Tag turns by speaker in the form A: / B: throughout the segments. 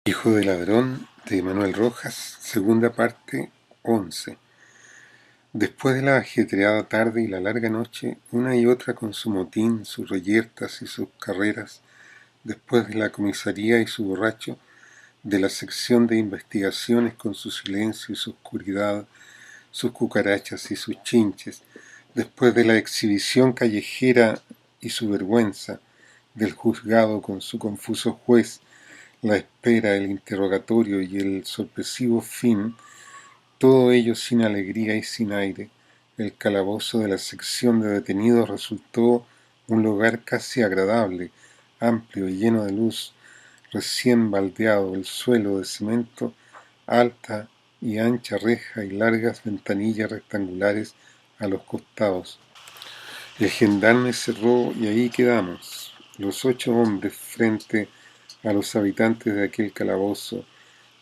A: Hijo de ladrón de Manuel Rojas, segunda parte, 11. Después de la ajetreada tarde y la larga noche, una y otra con su motín, sus reyertas y sus carreras, después de la comisaría y su borracho, de la sección de investigaciones con su silencio y su oscuridad, sus cucarachas y sus chinches, después de la exhibición callejera y su vergüenza, del juzgado con su confuso juez, la espera, el interrogatorio y el sorpresivo fin, todo ello sin alegría y sin aire. El calabozo de la sección de detenidos resultó un lugar casi agradable, amplio y lleno de luz, recién baldeado, el suelo de cemento, alta y ancha reja y largas ventanillas rectangulares a los costados. El gendarme cerró y ahí quedamos, los 8 hombres frente a los habitantes de aquel calabozo,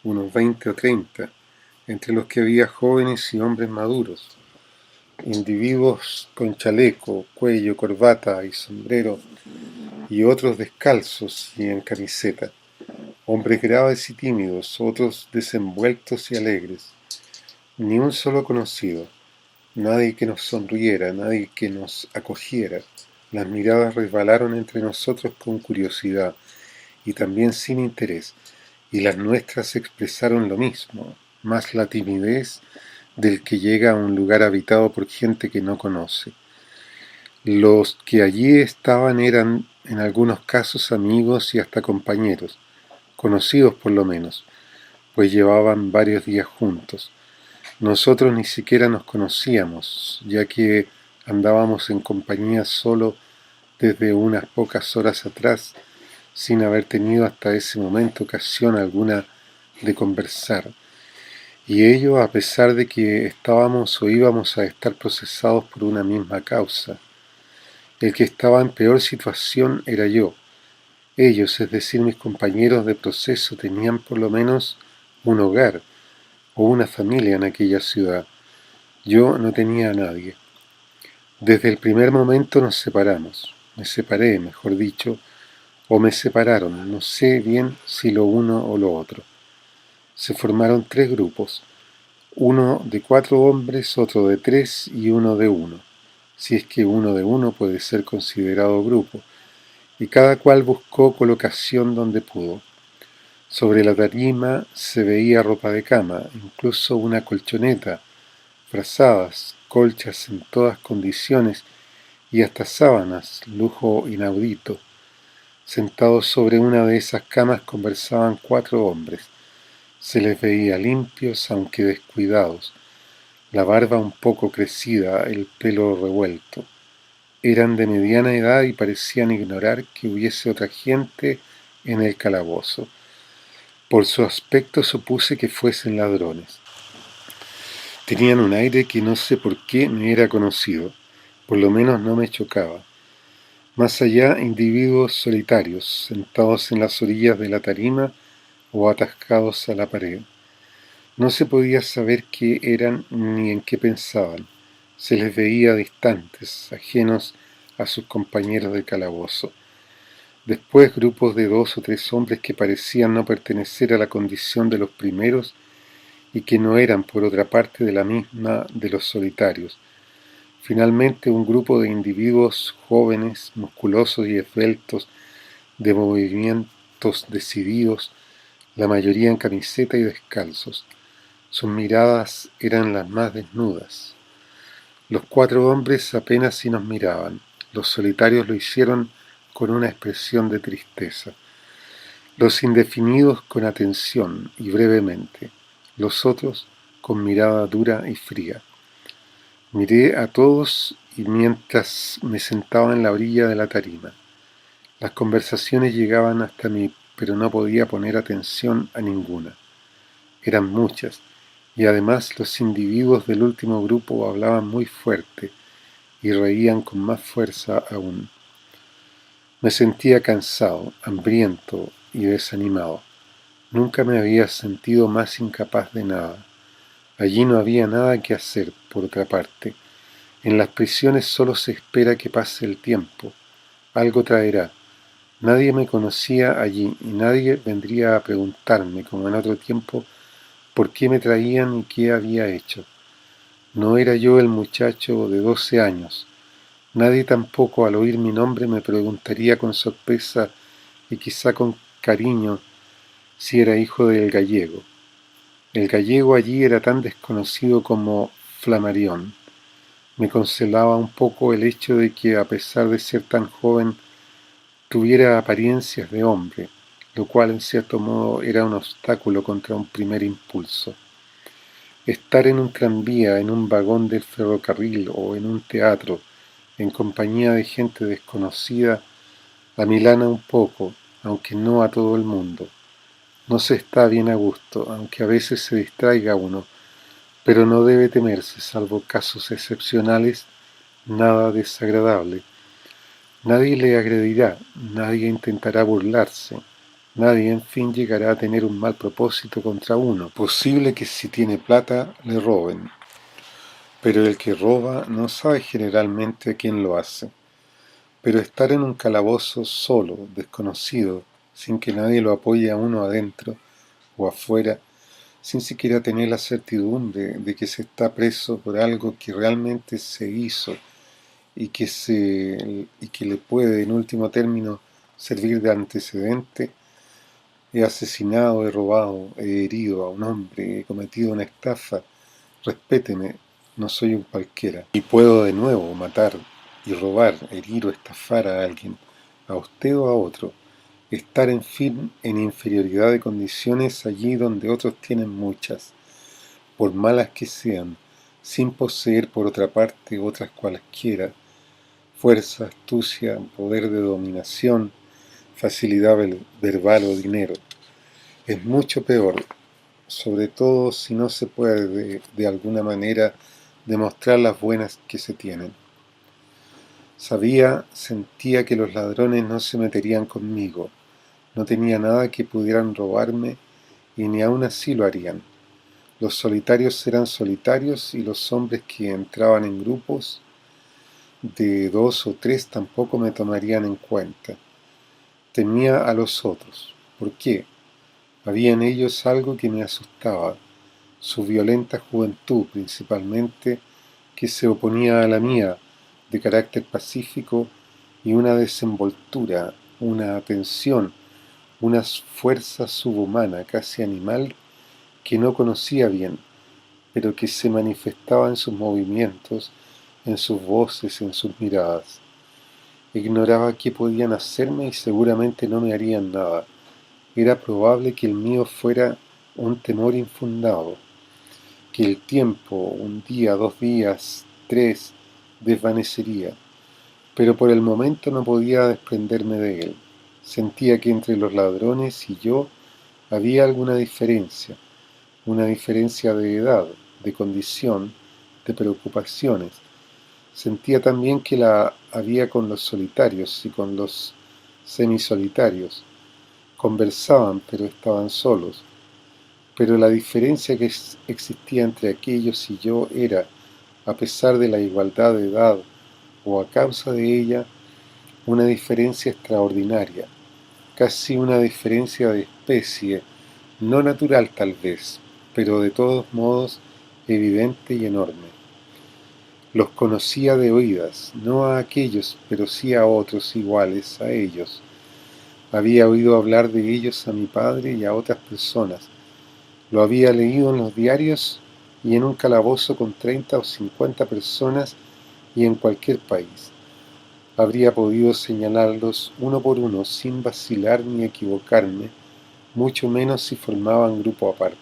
A: unos 20 o 30, entre los que había jóvenes y hombres maduros, individuos con chaleco, cuello, corbata y sombrero, y otros descalzos y en camiseta, hombres graves y tímidos, otros desenvueltos y alegres, ni un solo conocido, nadie que nos sonriera, nadie que nos acogiera. Las miradas resbalaron entre nosotros con curiosidad y también sin interés, y las nuestras expresaron lo mismo, más la timidez del que llega a un lugar habitado por gente que no conoce. Los que allí estaban eran en algunos casos amigos y hasta compañeros, conocidos por lo menos, pues llevaban varios días juntos. Nosotros ni siquiera nos conocíamos, ya que andábamos en compañía solo desde unas pocas horas atrás, sin haber tenido hasta ese momento ocasión alguna de conversar, y ello a pesar de que estábamos o íbamos a estar procesados por una misma causa. El que estaba en peor situación era yo. Ellos, es decir, mis compañeros de proceso, tenían por lo menos un hogar o una familia en aquella ciudad. Yo no tenía a nadie. Desde el primer momento nos separamos. Me separé, mejor dicho, o me separaron, no sé bien si lo uno o lo otro. Se formaron 3 grupos, uno de 4 hombres, otro de 3 y uno de 1, si es que uno de 1 puede ser considerado grupo, y cada cual buscó colocación donde pudo. Sobre la tarima se veía ropa de cama, incluso una colchoneta, frazadas, colchas en todas condiciones y hasta sábanas, lujo inaudito. Sentados sobre una de esas camas conversaban 4 hombres. Se les veía limpios, aunque descuidados, la barba un poco crecida, el pelo revuelto. Eran de mediana edad y parecían ignorar que hubiese otra gente en el calabozo. Por su aspecto supuse que fuesen ladrones. Tenían un aire que no sé por qué me era conocido, por lo menos no me chocaba. Más allá, individuos solitarios, sentados en las orillas de la tarima o atascados a la pared. No se podía saber qué eran ni en qué pensaban. Se les veía distantes, ajenos a sus compañeros de calabozo. Después grupos de 2 o 3 hombres que parecían no pertenecer a la condición de los primeros y que no eran por otra parte de la misma de los solitarios. Finalmente un grupo de individuos jóvenes, musculosos y esbeltos, de movimientos decididos, la mayoría en camiseta y descalzos. Sus miradas eran las más desnudas. Los 4 hombres apenas si nos miraban. Los solitarios lo hicieron con una expresión de tristeza. Los indefinidos con atención y brevemente. Los otros con mirada dura y fría. Miré a todos y mientras me sentaba en la orilla de la tarima. Las conversaciones llegaban hasta mí, pero no podía poner atención a ninguna. Eran muchas, y además los individuos del último grupo hablaban muy fuerte y reían con más fuerza aún. Me sentía cansado, hambriento y desanimado. Nunca me había sentido más incapaz de nada. Allí no había nada que hacer, por otra parte. En las prisiones solo se espera que pase el tiempo. Algo traerá. Nadie me conocía allí y nadie vendría a preguntarme, como en otro tiempo, por qué me traían y qué había hecho. No era yo el muchacho de 12 años. Nadie tampoco al oír mi nombre me preguntaría con sorpresa y quizá con cariño si era hijo del gallego. El gallego allí era tan desconocido como Flammarion. Me consolaba un poco el hecho de que, a pesar de ser tan joven, tuviera apariencias de hombre, lo cual en cierto modo era un obstáculo contra un primer impulso. Estar en un tranvía, en un vagón del ferrocarril o en un teatro, en compañía de gente desconocida, amilana un poco, aunque no a todo el mundo. No se está bien a gusto, aunque a veces se distraiga uno, pero no debe temerse, salvo casos excepcionales, nada desagradable. Nadie le agredirá, nadie intentará burlarse, nadie, en fin, llegará a tener un mal propósito contra uno. Posible que si tiene plata le roben, pero el que roba no sabe generalmente a quién lo hace. Pero estar en un calabozo solo, desconocido, sin que nadie lo apoye a uno adentro o afuera, sin siquiera tener la certidumbre de que se está preso por algo que realmente se hizo y que le puede, en último término, servir de antecedente. He asesinado, he robado, he herido a un hombre, he cometido una estafa. Respéteme, no soy un cualquiera. Y puedo de nuevo matar y robar, herir o estafar a alguien, a usted o a otro. Estar, en fin, en inferioridad de condiciones allí donde otros tienen muchas, por malas que sean, sin poseer por otra parte otras cualesquiera, fuerza, astucia, poder de dominación, facilidad verbal o dinero. Es mucho peor, sobre todo si no se puede de alguna manera demostrar las buenas que se tienen. Sentía que los ladrones no se meterían conmigo, no tenía nada que pudieran robarme y ni aun así lo harían. Los solitarios eran solitarios y los hombres que entraban en grupos de 2 o 3 tampoco me tomarían en cuenta. Temía a los otros. ¿Por qué? Había en ellos algo que me asustaba, su violenta juventud principalmente, que se oponía a la mía, de carácter pacífico, y una desenvoltura, una atención, una fuerza subhumana, casi animal, que no conocía bien, pero que se manifestaba en sus movimientos, en sus voces, en sus miradas. Ignoraba qué podían hacerme y seguramente no me harían nada. Era probable que el mío fuera un temor infundado, que el tiempo, un día, 2 días, 3, desvanecería, pero por el momento no podía desprenderme de él. Sentía que entre los ladrones y yo había alguna diferencia, una diferencia de edad, de condición, de preocupaciones. Sentía también que la había con los solitarios y con los semisolitarios. Conversaban, pero estaban solos. Pero la diferencia que existía entre aquellos y yo era, a pesar de la igualdad de edad o a causa de ella, una diferencia extraordinaria, casi una diferencia de especie, no natural tal vez, pero de todos modos evidente y enorme. Los conocía de oídas, no a aquellos, pero sí a otros iguales a ellos. Había oído hablar de ellos a mi padre y a otras personas. Lo había leído en los diarios y en un calabozo con 30 o 50 personas y en cualquier país. Habría podido señalarlos uno por uno sin vacilar ni equivocarme, mucho menos si formaban grupo aparte.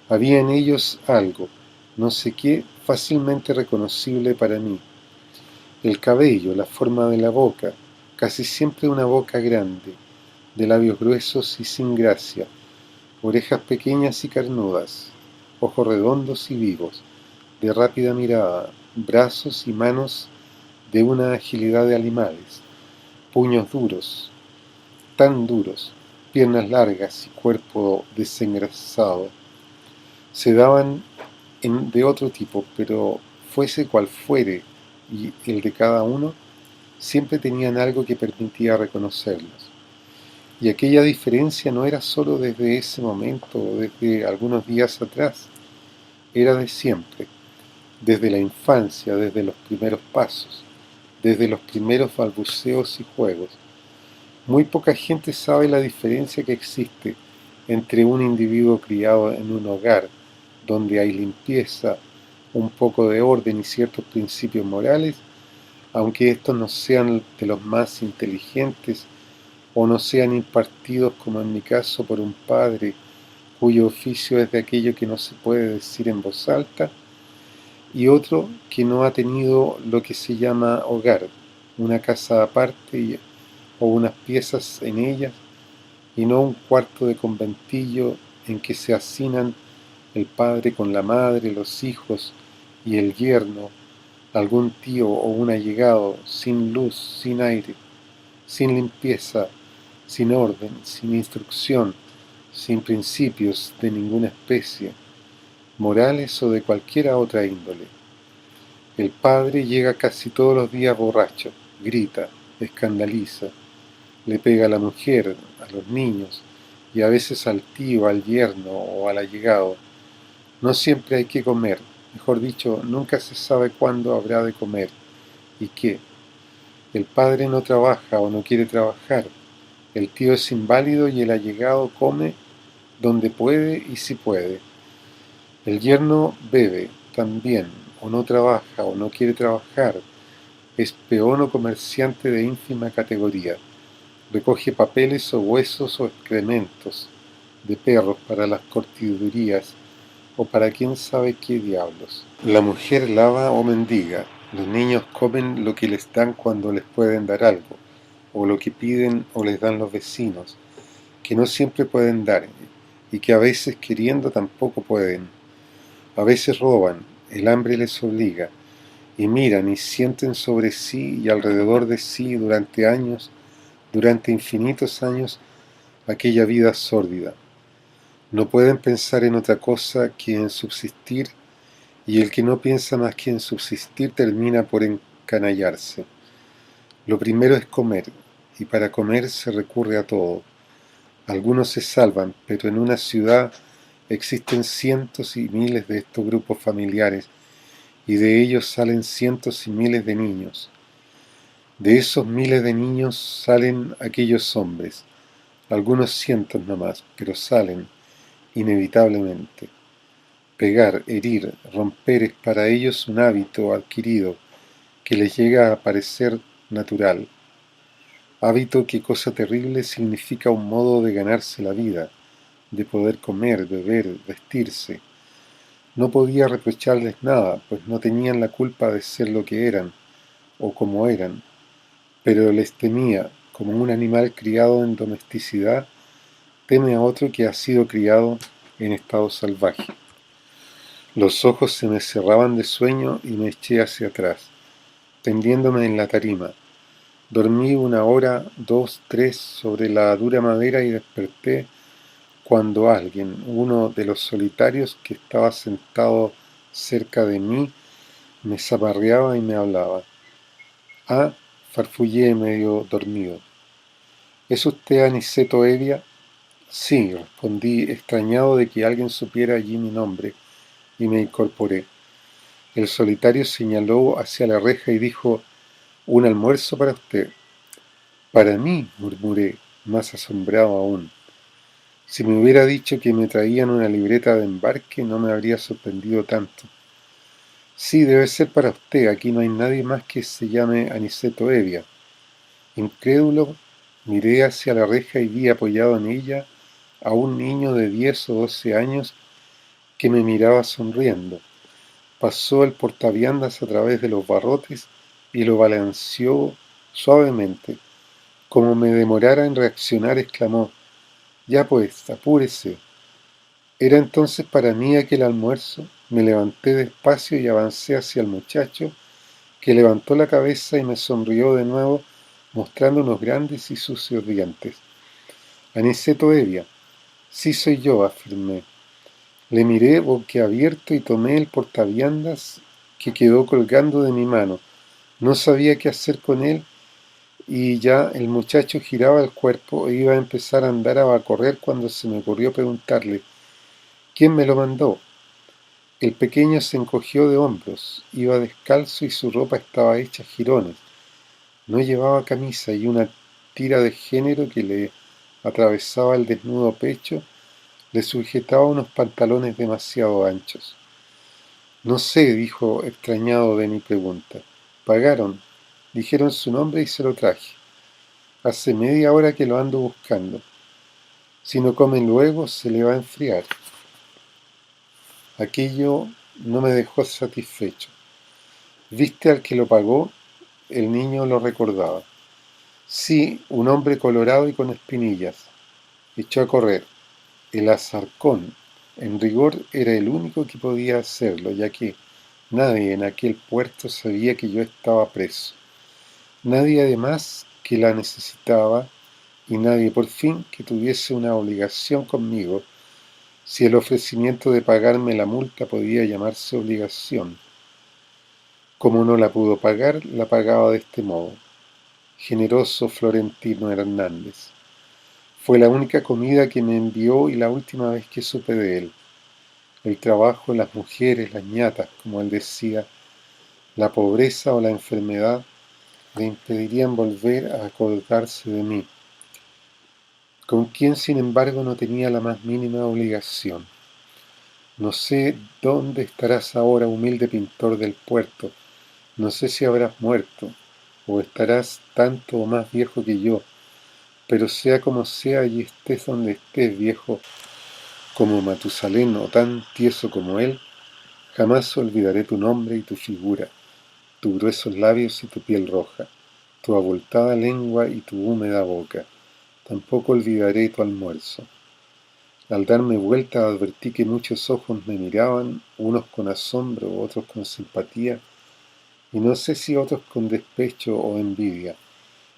A: Había en ellos algo, no sé qué, fácilmente reconocible para mí. El cabello, la forma de la boca, casi siempre una boca grande, de labios gruesos y sin gracia, orejas pequeñas y carnudas, ojos redondos y vivos, de rápida mirada, brazos y manos de una agilidad de animales, puños duros, tan duros, piernas largas y cuerpo desengrasado. Se daban de otro tipo, pero fuese cual fuere y el de cada uno, siempre tenían algo que permitía reconocerlos. Y aquella diferencia no era solo desde ese momento o desde algunos días atrás, era de siempre, desde la infancia, desde los primeros pasos, desde los primeros balbuceos y juegos. Muy poca gente sabe la diferencia que existe entre un individuo criado en un hogar donde hay limpieza, un poco de orden y ciertos principios morales, aunque estos no sean de los más inteligentes o no sean impartidos, como en mi caso, por un padre cuyo oficio es de aquello que no se puede decir en voz alta, y otro que no ha tenido lo que se llama hogar, una casa aparte o unas piezas en ellas, y no un cuarto de conventillo en que se hacinan el padre con la madre, los hijos y el yerno, algún tío o un allegado, sin luz, sin aire, sin limpieza, sin orden, sin instrucción, sin principios de ninguna especie, morales o de cualquiera otra índole. El padre llega casi todos los días borracho, grita, escandaliza, le pega a la mujer, a los niños, y a veces al tío, al yerno o al allegado. No siempre hay que comer, mejor dicho, nunca se sabe cuándo habrá de comer y qué. El padre no trabaja o no quiere trabajar, el tío es inválido y el allegado come donde puede y si puede. El yerno bebe también, o no trabaja o no quiere trabajar, es peón o comerciante de ínfima categoría. Recoge papeles o huesos o excrementos de perros para las cortidurías o para quién sabe qué diablos. La mujer lava o mendiga, los niños comen lo que les dan cuando les pueden dar algo, o lo que piden o les dan los vecinos, que no siempre pueden dar, y que a veces queriendo tampoco pueden. A veces roban, el hambre les obliga, y miran y sienten sobre sí y alrededor de sí durante años, durante infinitos años, aquella vida sórdida. No pueden pensar en otra cosa que en subsistir, y el que no piensa más que en subsistir termina por encanallarse. Lo primero es comer, y para comer se recurre a todo. Algunos se salvan, pero en una ciudad existen cientos y miles de estos grupos familiares, y de ellos salen cientos y miles de niños. De esos miles de niños salen aquellos hombres, algunos cientos nomás, pero salen, inevitablemente. Pegar, herir, romper es para ellos un hábito adquirido que les llega a parecer natural. Hábito que, cosa terrible, significa un modo de ganarse la vida, de poder comer, beber, vestirse. No podía reprocharles nada, pues no tenían la culpa de ser lo que eran, o como eran, pero les temía, como un animal criado en domesticidad teme a otro que ha sido criado en estado salvaje. Los ojos se me cerraban de sueño y me eché hacia atrás, tendiéndome en la tarima. Dormí 1 hora, 2, 3 sobre la dura madera y desperté cuando alguien, uno de los solitarios que estaba sentado cerca de mí, me zamarreaba y me hablaba. Ah, farfullé medio dormido. ¿Es usted Aniceto Evia? Sí, respondí, extrañado de que alguien supiera allí mi nombre, y me incorporé. El solitario señaló hacia la reja y dijo, «Un almuerzo para usted». «Para mí», murmuré, más asombrado aún. Si me hubiera dicho que me traían una libreta de embarque, no me habría sorprendido tanto. «Sí, debe ser para usted, aquí no hay nadie más que se llame Aniceto Evia». Incrédulo, miré hacia la reja y vi apoyado en ella a un niño de 10 o 12 años que me miraba sonriendo. Pasó el portaviandas a través de los barrotes y lo balanceó suavemente. Como me demorara en reaccionar, exclamó, «Ya pues, apúrese». Era entonces para mí aquel almuerzo. Me levanté despacio y avancé hacia el muchacho, que levantó la cabeza y me sonrió de nuevo, mostrando unos grandes y sucios dientes. «Aniceto Evia». «Sí soy yo», afirmé. Le miré boquiabierto y tomé el portaviandas que quedó colgando de mi mano. No sabía qué hacer con él y ya el muchacho giraba el cuerpo e iba a empezar a andar a correr cuando se me ocurrió preguntarle: ¿quién me lo mandó? El pequeño se encogió de hombros, iba descalzo y su ropa estaba hecha jirones. No llevaba camisa y una tira de género que le atravesaba el desnudo pecho le sujetaba unos pantalones demasiado anchos. No sé, dijo extrañado de mi pregunta. Pagaron, dijeron su nombre y se lo traje. Hace media hora que lo ando buscando. Si no comen luego, se le va a enfriar. Aquello no me dejó satisfecho. ¿Viste al que lo pagó? El niño lo recordaba. Sí, un hombre colorado y con espinillas. Echó a correr. El azarcón, en rigor, era el único que podía hacerlo, ya que nadie en aquel puerto sabía que yo estaba preso. Nadie además que la necesitaba y nadie por fin que tuviese una obligación conmigo, si el ofrecimiento de pagarme la multa podía llamarse obligación. Como no la pudo pagar, la pagaba de este modo. Generoso Florentino Hernández. Fue la única comida que me envió y la última vez que supe de él. El trabajo, las mujeres, las ñatas, como él decía, la pobreza o la enfermedad le impedirían volver a acordarse de mí, con quien sin embargo no tenía la más mínima obligación. No sé dónde estarás ahora, humilde pintor del puerto, no sé si habrás muerto, o estarás tanto o más viejo que yo, pero sea como sea y estés donde estés, viejo como Matusalén o tan tieso como él, jamás olvidaré tu nombre y tu figura, tus gruesos labios y tu piel roja, tu abultada lengua y tu húmeda boca. Tampoco olvidaré tu almuerzo. Al darme vuelta advertí que muchos ojos me miraban, unos con asombro, otros con simpatía, y no sé si otros con despecho o envidia,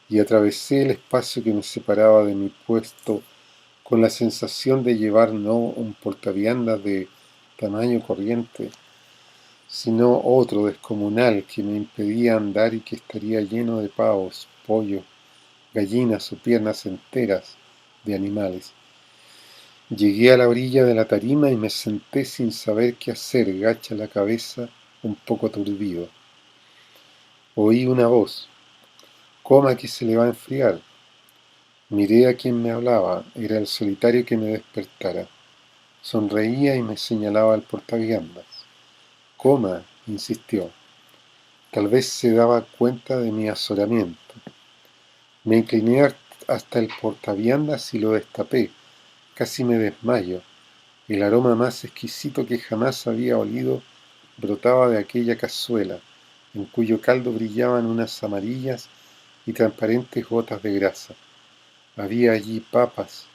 A: y atravesé el espacio que me separaba de mi puesto con la sensación de llevar no un portaviandas de tamaño corriente, sino otro descomunal que me impedía andar y que estaría lleno de pavos, pollos, gallinas o piernas enteras de animales. Llegué a la orilla de la tarima y me senté sin saber qué hacer, gacha la cabeza, un poco aturdido. Oí una voz: «Coma que se le va a enfriar». Miré a quien me hablaba, era el solitario que me despertara. Sonreía y me señalaba al portaviandas. «Coma», insistió. Tal vez se daba cuenta de mi azoramiento. Me incliné hasta el portaviandas y lo destapé. Casi me desmayo. El aroma más exquisito que jamás había olido brotaba de aquella cazuela, en cuyo caldo brillaban unas amarillas y transparentes gotas de grasa. Había allí papas,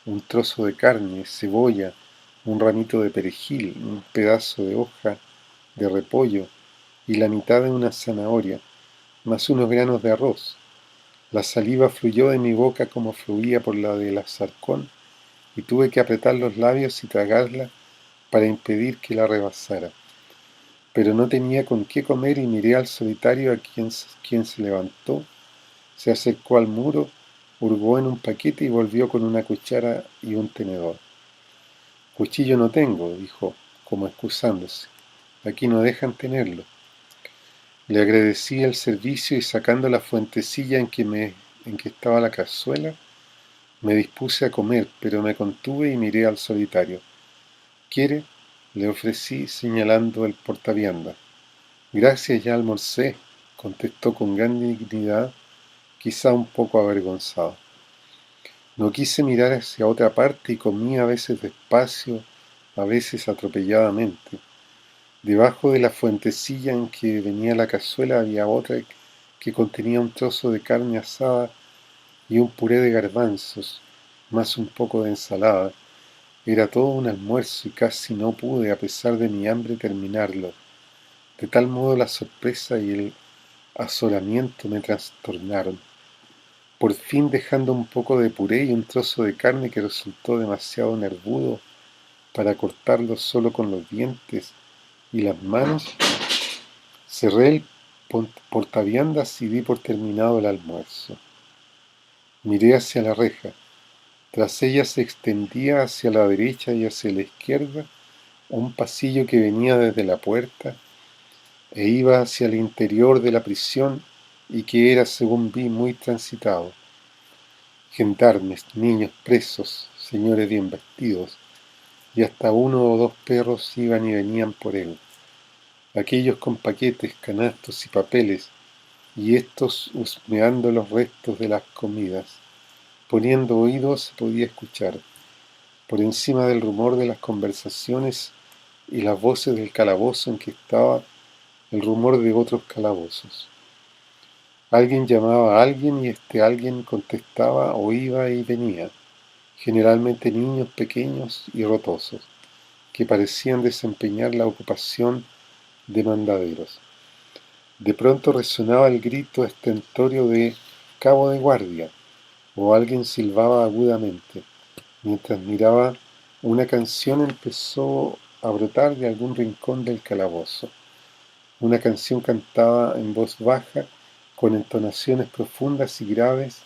A: un trozo de carne, cebolla, un ramito de perejil, un pedazo de hoja de repollo y la mitad de una zanahoria, más unos granos de arroz. La saliva fluyó de mi boca como fluía por la del azarcón y tuve que apretar los labios y tragarla para impedir que la rebasara. Pero no tenía con qué comer y miré al solitario a quien se levantó, se acercó al muro, hurgó en un paquete y volvió con una cuchara y un tenedor. «Cuchillo no tengo», dijo, como excusándose. «Aquí no dejan tenerlo». Le agradecí el servicio y sacando la fuentecilla en que estaba la cazuela, me dispuse a comer, pero me contuve y miré al solitario. «¿Quiere?», le ofrecí señalando el portaviandas. «Gracias, ya almorcé», contestó con gran dignidad, quizá un poco avergonzado. No quise mirar hacia otra parte y comí a veces despacio, a veces atropelladamente. Debajo de la fuentecilla en que venía la cazuela había otra que contenía un trozo de carne asada y un puré de garbanzos, más un poco de ensalada. Era todo un almuerzo y casi no pude, a pesar de mi hambre, terminarlo. De tal modo la sorpresa y el azoramiento me trastornaron. Por fin, dejando un poco de puré y un trozo de carne que resultó demasiado nervudo para cortarlo solo con los dientes y las manos, cerré el portaviandas y di por terminado el almuerzo. Miré hacia la reja. Tras ella se extendía hacia la derecha y hacia la izquierda un pasillo que venía desde la puerta e iba hacia el interior de la prisión y que era, según vi, muy transitado. Gendarmes, niños presos, señores bien vestidos, y hasta uno o dos perros iban y venían por él. Aquellos con paquetes, canastos y papeles, y estos husmeando los restos de las comidas. Poniendo oídos se podía escuchar, por encima del rumor de las conversaciones y las voces del calabozo en que estaba, el rumor de otros calabozos. Alguien llamaba a alguien y este alguien contestaba o iba y venía, generalmente niños pequeños y rotosos, que parecían desempeñar la ocupación de mandaderos. De pronto resonaba el grito estentorio de «cabo de guardia», o alguien silbaba agudamente. Mientras miraba, una canción empezó a brotar de algún rincón del calabozo. Una canción cantada en voz baja, con entonaciones profundas y graves,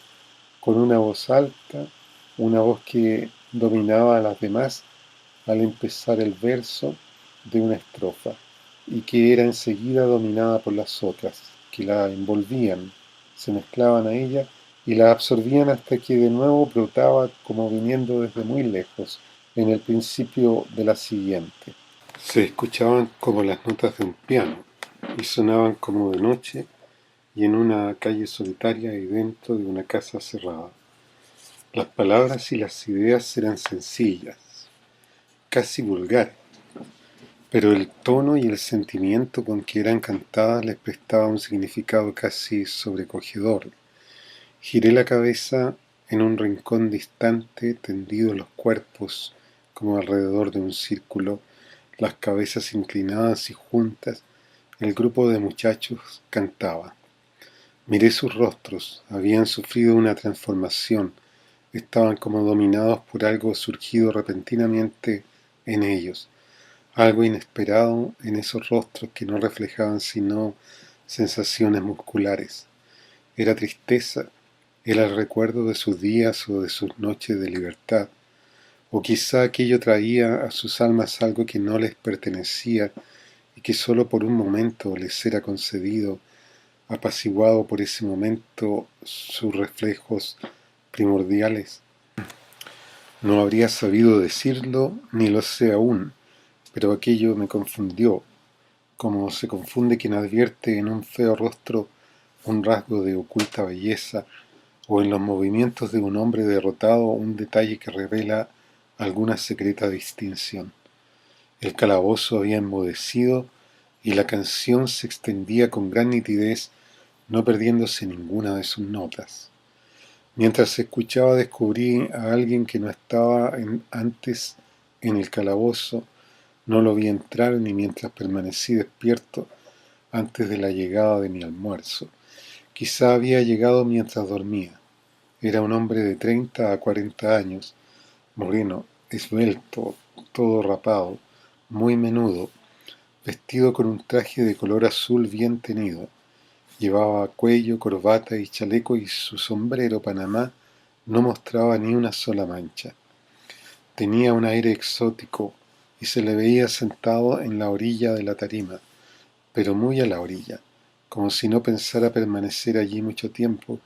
A: con una voz alta, una voz que dominaba a las demás al empezar el verso de una estrofa, y que era enseguida dominada por las otras, que la envolvían, se mezclaban a ella y la absorbían hasta que de nuevo brotaba como viniendo desde muy lejos, en el principio de la siguiente. Se escuchaban como las notas de un piano, y sonaban como de noche y en una calle solitaria y dentro de una casa cerrada. Las palabras y las ideas eran sencillas, casi vulgares, pero el tono y el sentimiento con que eran cantadas les prestaba un significado casi sobrecogedor. Giré la cabeza en un rincón distante, tendidos los cuerpos como alrededor de un círculo, las cabezas inclinadas y juntas, el grupo de muchachos cantaba. Miré sus rostros, habían sufrido una transformación, estaban como dominados por algo surgido repentinamente en ellos, algo inesperado en esos rostros que no reflejaban sino sensaciones musculares. Era tristeza, era el recuerdo de sus días o de sus noches de libertad, o quizá aquello traía a sus almas algo que no les pertenecía y que sólo por un momento les era concedido, apaciguado por ese momento sus reflejos primordiales. No habría sabido decirlo, ni lo sé aún, pero aquello me confundió, como se confunde quien advierte en un feo rostro un rasgo de oculta belleza, o en los movimientos de un hombre derrotado un detalle que revela alguna secreta distinción. El calabozo había enmudecido y la canción se extendía con gran nitidez, no perdiéndose ninguna de sus notas. Mientras se escuchaba descubrí a alguien que no estaba antes en el calabozo, no lo vi entrar ni mientras permanecí despierto antes de la llegada de mi almuerzo. Quizá había llegado mientras dormía. Era un hombre de 30 a 40 años, moreno, esbelto, todo rapado, muy menudo, vestido con un traje de color azul bien tenido. Llevaba cuello, corbata y chaleco y su sombrero panamá no mostraba ni una sola mancha. Tenía un aire exótico y se le veía sentado en la orilla de la tarima, pero muy a la orilla, como si no pensara permanecer allí mucho tiempo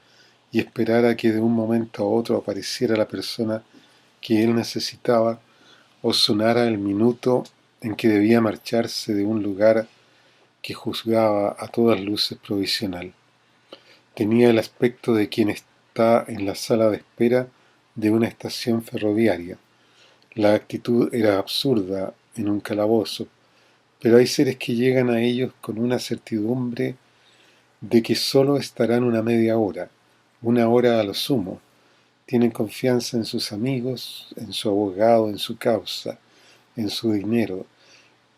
A: y esperara que de un momento a otro apareciera la persona que él necesitaba o sonara el minuto en que debía marcharse de un lugar que juzgaba a todas luces provisional. Tenía el aspecto de quien está en la sala de espera de una estación ferroviaria. La actitud era absurda en un calabozo, pero hay seres que llegan a ellos con una certidumbre de que sólo estarán una media hora, una hora a lo sumo. Tienen confianza en sus amigos, en su abogado, en su causa, en su dinero,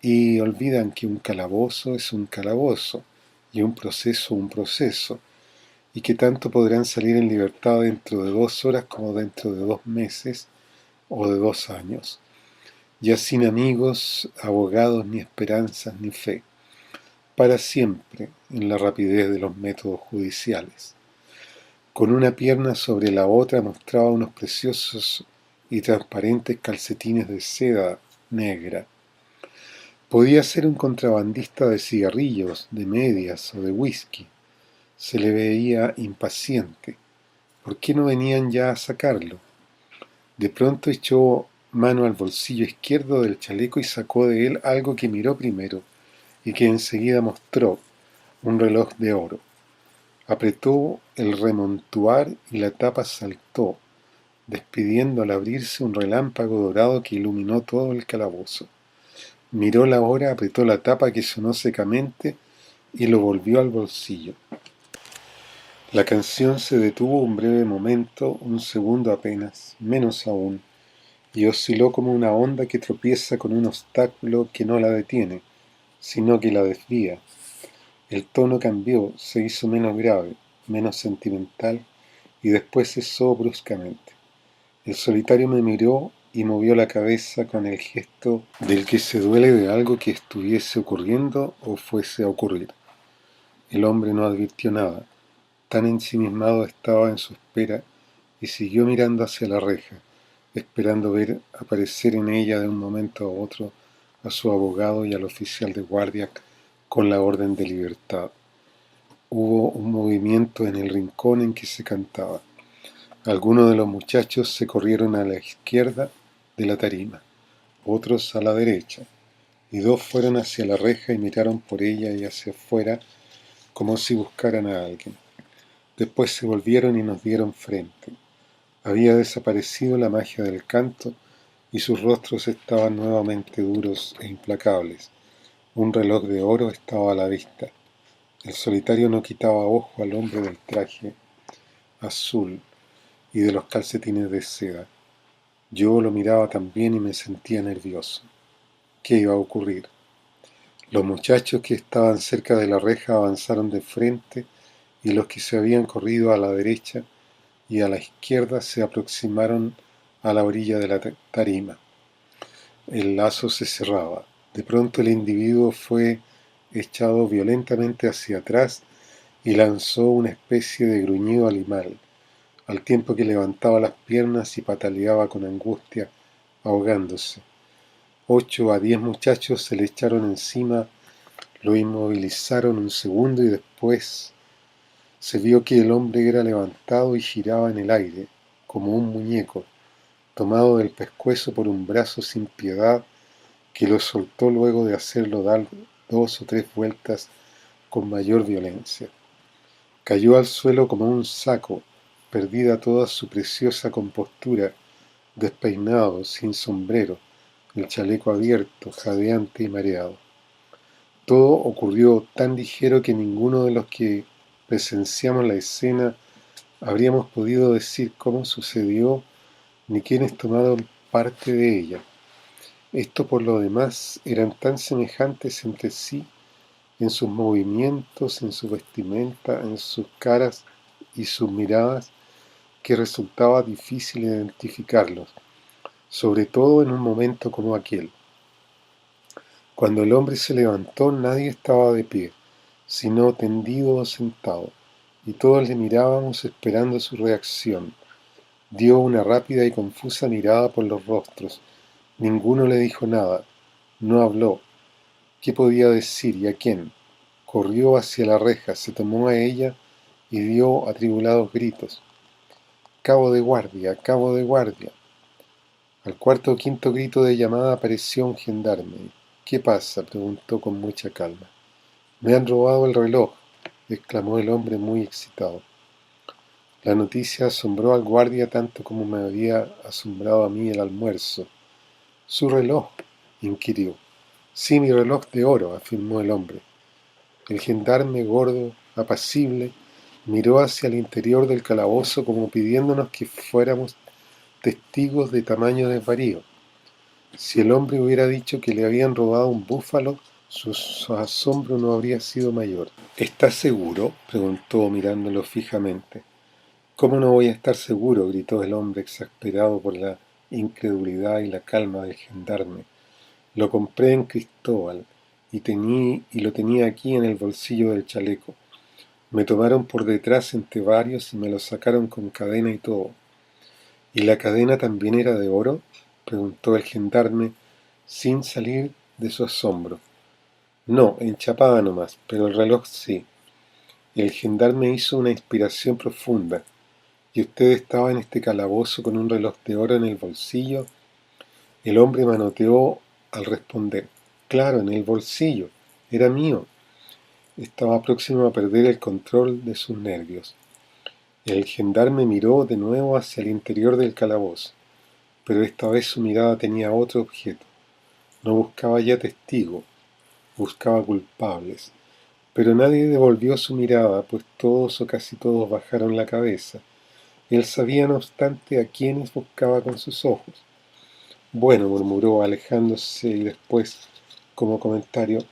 A: y olvidan que un calabozo es un calabozo y un proceso, y que tanto podrán salir en libertad dentro de 2 horas como dentro de 2 meses o de 2 años, ya sin amigos, abogados, ni esperanzas, ni fe. para siempre en la rapidez de los métodos judiciales. Con una pierna sobre la otra mostraba unos preciosos y transparentes calcetines de seda negra. Podía ser un contrabandista de cigarrillos, de medias o de whisky. Se le veía impaciente. ¿Por qué no venían ya a sacarlo? De pronto echó mano al bolsillo izquierdo del chaleco y sacó de él algo que miró primero y que enseguida mostró, un reloj de oro. Apretó el remontuar y la tapa saltó, despidiendo al abrirse un relámpago dorado que iluminó todo el calabozo. Miró la hora, apretó la tapa que sonó secamente y lo volvió al bolsillo. La canción se detuvo un breve momento, un segundo apenas, menos aún, y osciló como una onda que tropieza con un obstáculo que no la detiene, sino que la desvía. El tono cambió, se hizo menos grave, menos sentimental, y después cesó bruscamente. El solitario me miró y movió la cabeza con el gesto del que se duele de algo que estuviese ocurriendo o fuese a ocurrir. El hombre no advirtió nada, tan ensimismado estaba en su espera, y siguió mirando hacia la reja, esperando ver aparecer en ella de un momento a otro a su abogado y al oficial de guardia con la orden de libertad. Hubo un movimiento en el rincón en que se cantaba. Algunos de los muchachos se corrieron a la izquierda de la tarima, otros a la derecha, y dos fueron hacia la reja y miraron por ella y hacia afuera como si buscaran a alguien. Después se volvieron y nos dieron frente. Había desaparecido la magia del canto y sus rostros estaban nuevamente duros e implacables. Un reloj de oro estaba a la vista. El solitario no quitaba ojo al hombre del traje azul y de los calcetines de seda. Yo lo miraba también y me sentía nervioso. ¿Qué iba a ocurrir? Los muchachos que estaban cerca de la reja avanzaron de frente y los que se habían corrido a la derecha y a la izquierda se aproximaron a la orilla de la tarima. El lazo se cerraba. De pronto el individuo fue echado violentamente hacia atrás y lanzó una especie de gruñido animal, al tiempo que levantaba las piernas y pataleaba con angustia, ahogándose. 8 a 10 muchachos se le echaron encima, lo inmovilizaron un segundo y después se vio que el hombre era levantado y giraba en el aire, como un muñeco, tomado del pescuezo por un brazo sin piedad que lo soltó luego de hacerlo dar 2 o 3 vueltas con mayor violencia. Cayó al suelo como un saco, perdida toda su preciosa compostura, despeinado, sin sombrero, el chaleco abierto, jadeante y mareado. Todo ocurrió tan ligero que ninguno de los que presenciamos la escena habríamos podido decir cómo sucedió ni quiénes tomaron parte de ella. Estos por lo demás eran tan semejantes entre sí en sus movimientos, en su vestimenta, en sus caras y sus miradas, que resultaba difícil identificarlos, sobre todo en un momento como aquel. Cuando el hombre se levantó, nadie estaba de pie, sino tendido o sentado, y todos le mirábamos esperando su reacción. Dio una rápida y confusa mirada por los rostros. Ninguno le dijo nada, no habló. ¿Qué podía decir y a quién? Corrió hacia la reja, se tomó a ella y dio atribulados gritos. ¡Cabo de guardia! ¡Cabo de guardia! Al cuarto o quinto grito de llamada apareció un gendarme. ¿Qué pasa?, preguntó con mucha calma. —Me han robado el reloj —exclamó el hombre muy excitado. La noticia asombró al guardia tanto como me había asombrado a mí el almuerzo. —¿Su reloj? —inquirió. —Sí, mi reloj de oro —afirmó el hombre. El gendarme, gordo, apacible, miró hacia el interior del calabozo como pidiéndonos que fuéramos testigos de tamaño desvarío. Si el hombre hubiera dicho que le habían robado un búfalo, su asombro no habría sido mayor. —¿Estás seguro? —preguntó mirándolo fijamente. —¿Cómo no voy a estar seguro? —gritó el hombre exasperado por la incredulidad y la calma del gendarme. Lo compré en Cristóbal, y lo tenía aquí en el bolsillo del chaleco. Me tomaron por detrás entre varios y me lo sacaron con cadena y todo. ¿Y la cadena también era de oro?, preguntó el gendarme, sin salir de su asombro. No, enchapada nomás, pero el reloj sí. El gendarme hizo una inspiración profunda. ¿Y usted estaba en este calabozo con un reloj de oro en el bolsillo? El hombre manoteó al responder. Claro, en el bolsillo. Era mío. Estaba próximo a perder el control de sus nervios. El gendarme miró de nuevo hacia el interior del calabozo, pero esta vez su mirada tenía otro objeto. No buscaba ya testigos, buscaba culpables. Pero nadie devolvió su mirada, pues todos o casi todos bajaron la cabeza. Él sabía, no obstante, a quiénes buscaba con sus ojos. Bueno, murmuró, alejándose, y después, como comentario,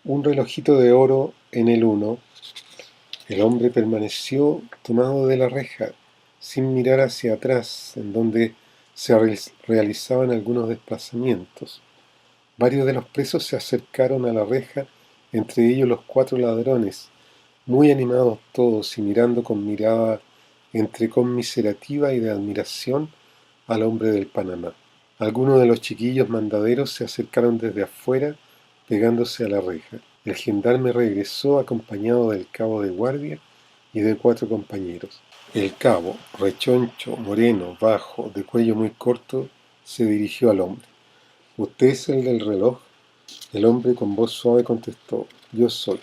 A: un relojito de oro en el uno. El hombre permaneció tomado de la reja, sin mirar hacia atrás, en donde se realizaban algunos desplazamientos. Varios de los presos se acercaron a la reja, entre ellos los 4 ladrones, muy animados todos y mirando con mirada entre conmiserativa y de admiración al hombre del Panamá. Algunos de los chiquillos mandaderos se acercaron desde afuera, pegándose a la reja. El gendarme regresó acompañado del cabo de guardia y de 4 compañeros. El cabo, rechoncho, moreno, bajo, de cuello muy corto, se dirigió al hombre. ¿Usted es el del reloj? El hombre con voz suave contestó. Yo soy.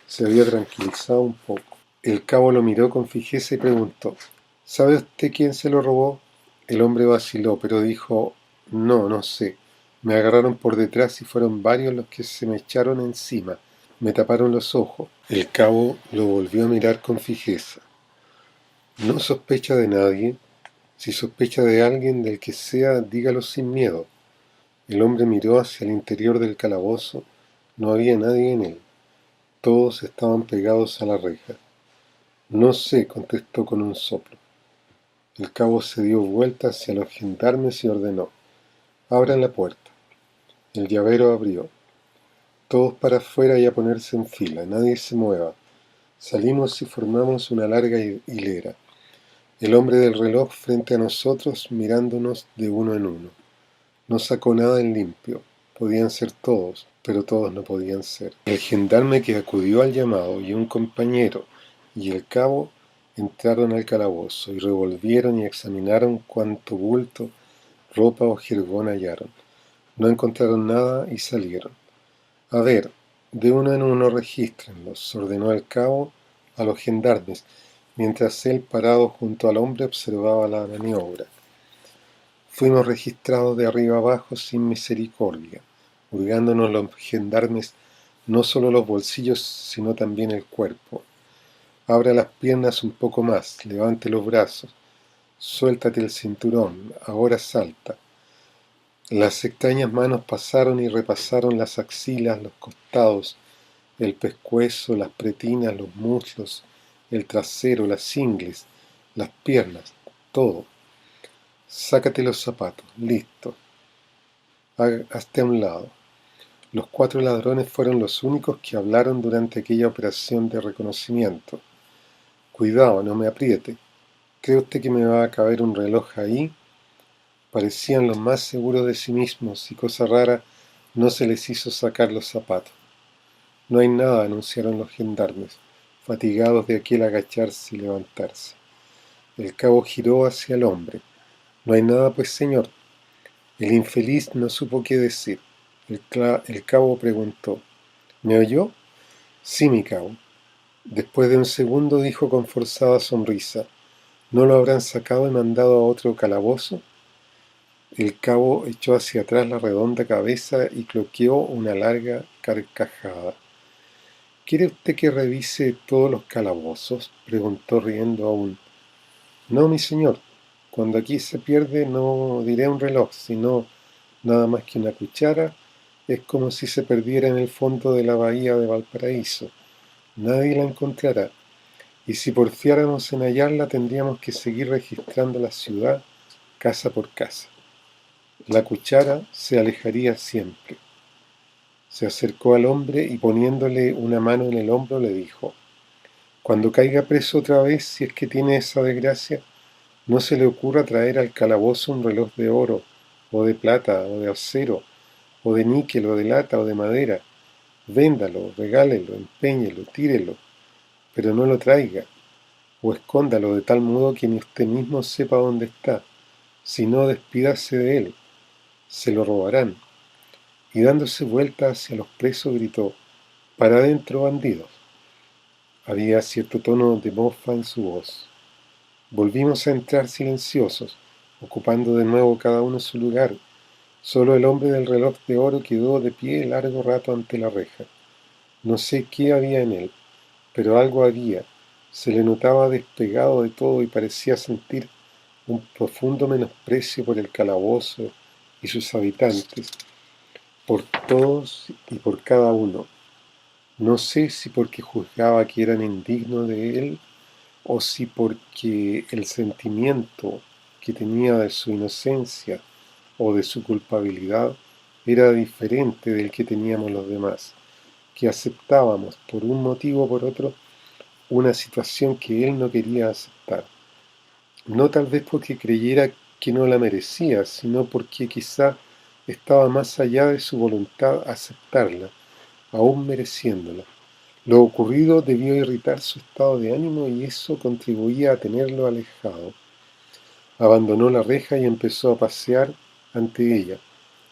A: Se había tranquilizado un poco. El cabo lo miró con fijeza y preguntó. ¿Sabe usted quién se lo robó? El hombre vaciló, pero dijo. No, no sé. Me agarraron por detrás y fueron varios los que se me echaron encima. Me taparon los ojos. El cabo lo volvió a mirar con fijeza. ¿No sospecha de nadie? Si sospecha de alguien, del que sea, dígalo sin miedo. El hombre miró hacia el interior del calabozo. No había nadie en él. Todos estaban pegados a la reja. No sé, contestó con un soplo. El cabo se dio vuelta hacia los gendarmes y ordenó. Abran la puerta. El llavero abrió. Todos para afuera y a ponerse en fila. Nadie se mueva. Salimos y formamos una larga hilera. El hombre del reloj frente a nosotros mirándonos de uno en uno. No sacó nada en limpio. Podían ser todos, pero todos no podían ser. El gendarme que acudió al llamado y un compañero y el cabo entraron al calabozo y revolvieron y examinaron cuanto bulto, ropa o jergón hallaron. No encontraron nada y salieron. A ver, de uno en uno regístrenlos, ordenó el cabo a los gendarmes, mientras él, parado junto al hombre, observaba la maniobra. Fuimos registrados de arriba abajo sin misericordia, hurgándonos los gendarmes no solo los bolsillos, sino también el cuerpo. Abra las piernas un poco más, levante los brazos, suéltate el cinturón, ahora salta. Las extrañas manos pasaron y repasaron las axilas, los costados, el pescuezo, las pretinas, los muslos, el trasero, las ingles, las piernas, todo. Sácate los zapatos, listo. Hazte a un lado. Los 4 ladrones fueron los únicos que hablaron durante aquella operación de reconocimiento. Cuidado, no me apriete. ¿Cree usted que me va a caber un reloj ahí? Parecían los más seguros de sí mismos y, cosa rara, no se les hizo sacar los zapatos. No hay nada, anunciaron los gendarmes, fatigados de aquel agacharse y levantarse. El cabo giró hacia el hombre. No hay nada, pues, señor. El infeliz no supo qué decir. El cabo preguntó. ¿Me oyó? Sí, mi cabo. Después de un segundo dijo con forzada sonrisa. ¿No lo habrán sacado y mandado a otro calabozo? El cabo echó hacia atrás la redonda cabeza y cloqueó una larga carcajada. ¿Quiere usted que revise todos los calabozos?, preguntó riendo aún. No, mi señor. Cuando aquí se pierde no diré un reloj, sino nada más que una cuchara. Es como si se perdiera en el fondo de la bahía de Valparaíso. Nadie la encontrará. Y si porfiáramos en hallarla, tendríamos que seguir registrando la ciudad casa por casa. La cuchara se alejaría siempre. Se acercó al hombre y poniéndole una mano en el hombro le dijo: «Cuando caiga preso otra vez, si es que tiene esa desgracia, no se le ocurra traer al calabozo un reloj de oro, o de plata, o de acero, o de níquel, o de lata, o de madera. Véndalo, regálelo, empeñelo, tírelo, pero no lo traiga, o escóndalo de tal modo que ni usted mismo sepa dónde está. Si no, despídase de él, se lo robarán». Y dándose vuelta hacia los presos gritó: «Para adentro, bandidos». Había cierto tono de mofa en su voz. Volvimos a entrar silenciosos, ocupando de nuevo cada uno su lugar. Solo el hombre del reloj de oro quedó de pie largo rato ante la reja. No sé qué había en él, pero algo había. Se le notaba despegado de todo y parecía sentir un profundo menosprecio por el calabozo y sus habitantes, por todos y por cada uno. No sé si porque juzgaba que eran indignos de él, o si porque el sentimiento que tenía de su inocencia o de su culpabilidad era diferente del que teníamos los demás, que aceptábamos por un motivo o por otro una situación que él no quería aceptar. No tal vez porque creyera que no la merecía, sino porque quizá estaba más allá de su voluntad aceptarla, aún mereciéndola. Lo ocurrido debió irritar su estado de ánimo y eso contribuía a tenerlo alejado. Abandonó la reja y empezó a pasear ante ella,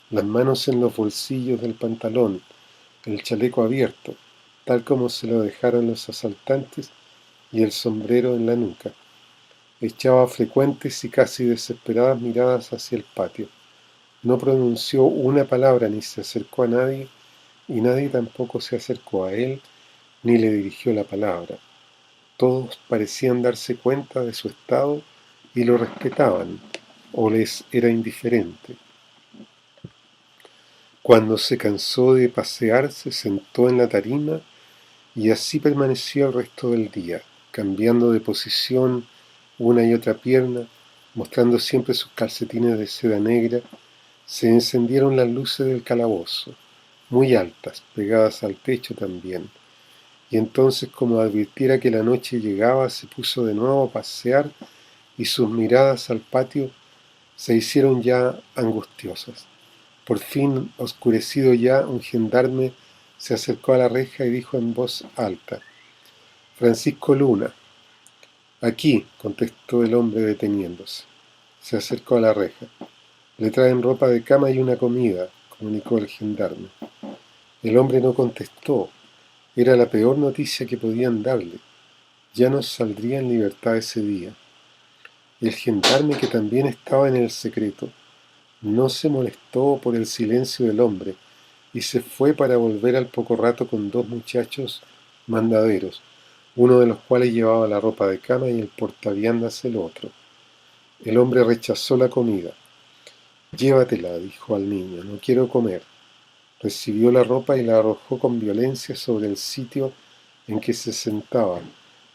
A: las manos en los bolsillos del pantalón, el chaleco abierto, tal como se lo dejaron los asaltantes, y el sombrero en la nuca. Echaba frecuentes y casi desesperadas miradas hacia el patio. No pronunció una palabra ni se acercó a nadie, y nadie tampoco se acercó a él ni le dirigió la palabra. Todos parecían darse cuenta de su estado y lo respetaban, o les era indiferente. Cuando se cansó de pasear, se sentó en la tarima y así permaneció el resto del día, cambiando de posición una y otra pierna, mostrando siempre sus calcetines de seda negra. Se encendieron las luces del calabozo, muy altas, pegadas al techo también, y entonces, como advirtiera que la noche llegaba, se puso de nuevo a pasear y sus miradas al patio se hicieron ya angustiosas. Por fin, oscurecido ya, un gendarme se acercó a la reja y dijo en voz alta: «Francisco Luna». «Aquí», contestó el hombre deteniéndose. Se acercó a la reja. «Le traen ropa de cama y una comida», comunicó el gendarme. El hombre no contestó. Era la peor noticia que podían darle. Ya no saldría en libertad ese día. El gendarme, que también estaba en el secreto, no se molestó por el silencio del hombre y se fue para volver al poco rato con dos muchachos mandaderos, uno de los cuales llevaba la ropa de cama y el portaviandas el otro. El hombre rechazó la comida. «Llévatela», dijo al niño, «no quiero comer». Recibió la ropa y la arrojó con violencia sobre el sitio en que se sentaba,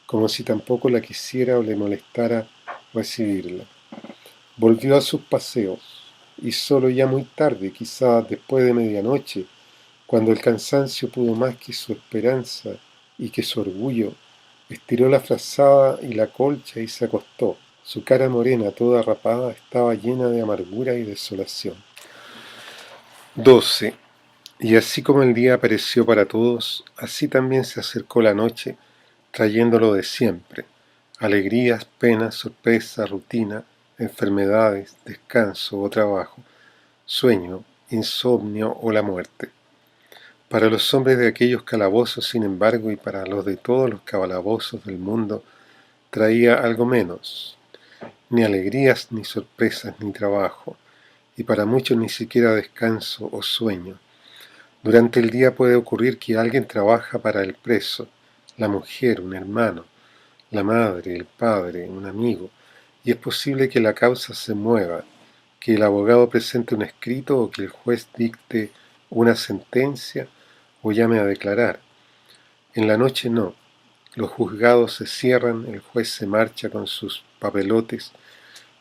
A: como si tampoco la quisiera o le molestara recibirla. Volvió a sus paseos, y solo ya muy tarde, quizá después de medianoche, cuando el cansancio pudo más que su esperanza y que su orgullo, estiró la frazada y la colcha y se acostó. Su cara morena, toda rapada, estaba llena de amargura y desolación. 12. Y así como el día apareció para todos, así también se acercó la noche, trayendo lo de siempre: alegrías, penas, sorpresas, rutina, enfermedades, descanso o trabajo, sueño, insomnio o la muerte. Para los hombres de aquellos calabozos, sin embargo, y para los de todos los calabozos del mundo, traía algo menos: ni alegrías, ni sorpresas, ni trabajo, y para muchos ni siquiera descanso o sueño. Durante el día puede ocurrir que alguien trabaja para el preso, la mujer, un hermano, la madre, el padre, un amigo, y es posible que la causa se mueva, que el abogado presente un escrito o que el juez dicte una sentencia o llame a declarar. En la noche no. Los juzgados se cierran, el juez se marcha con sus papelotes,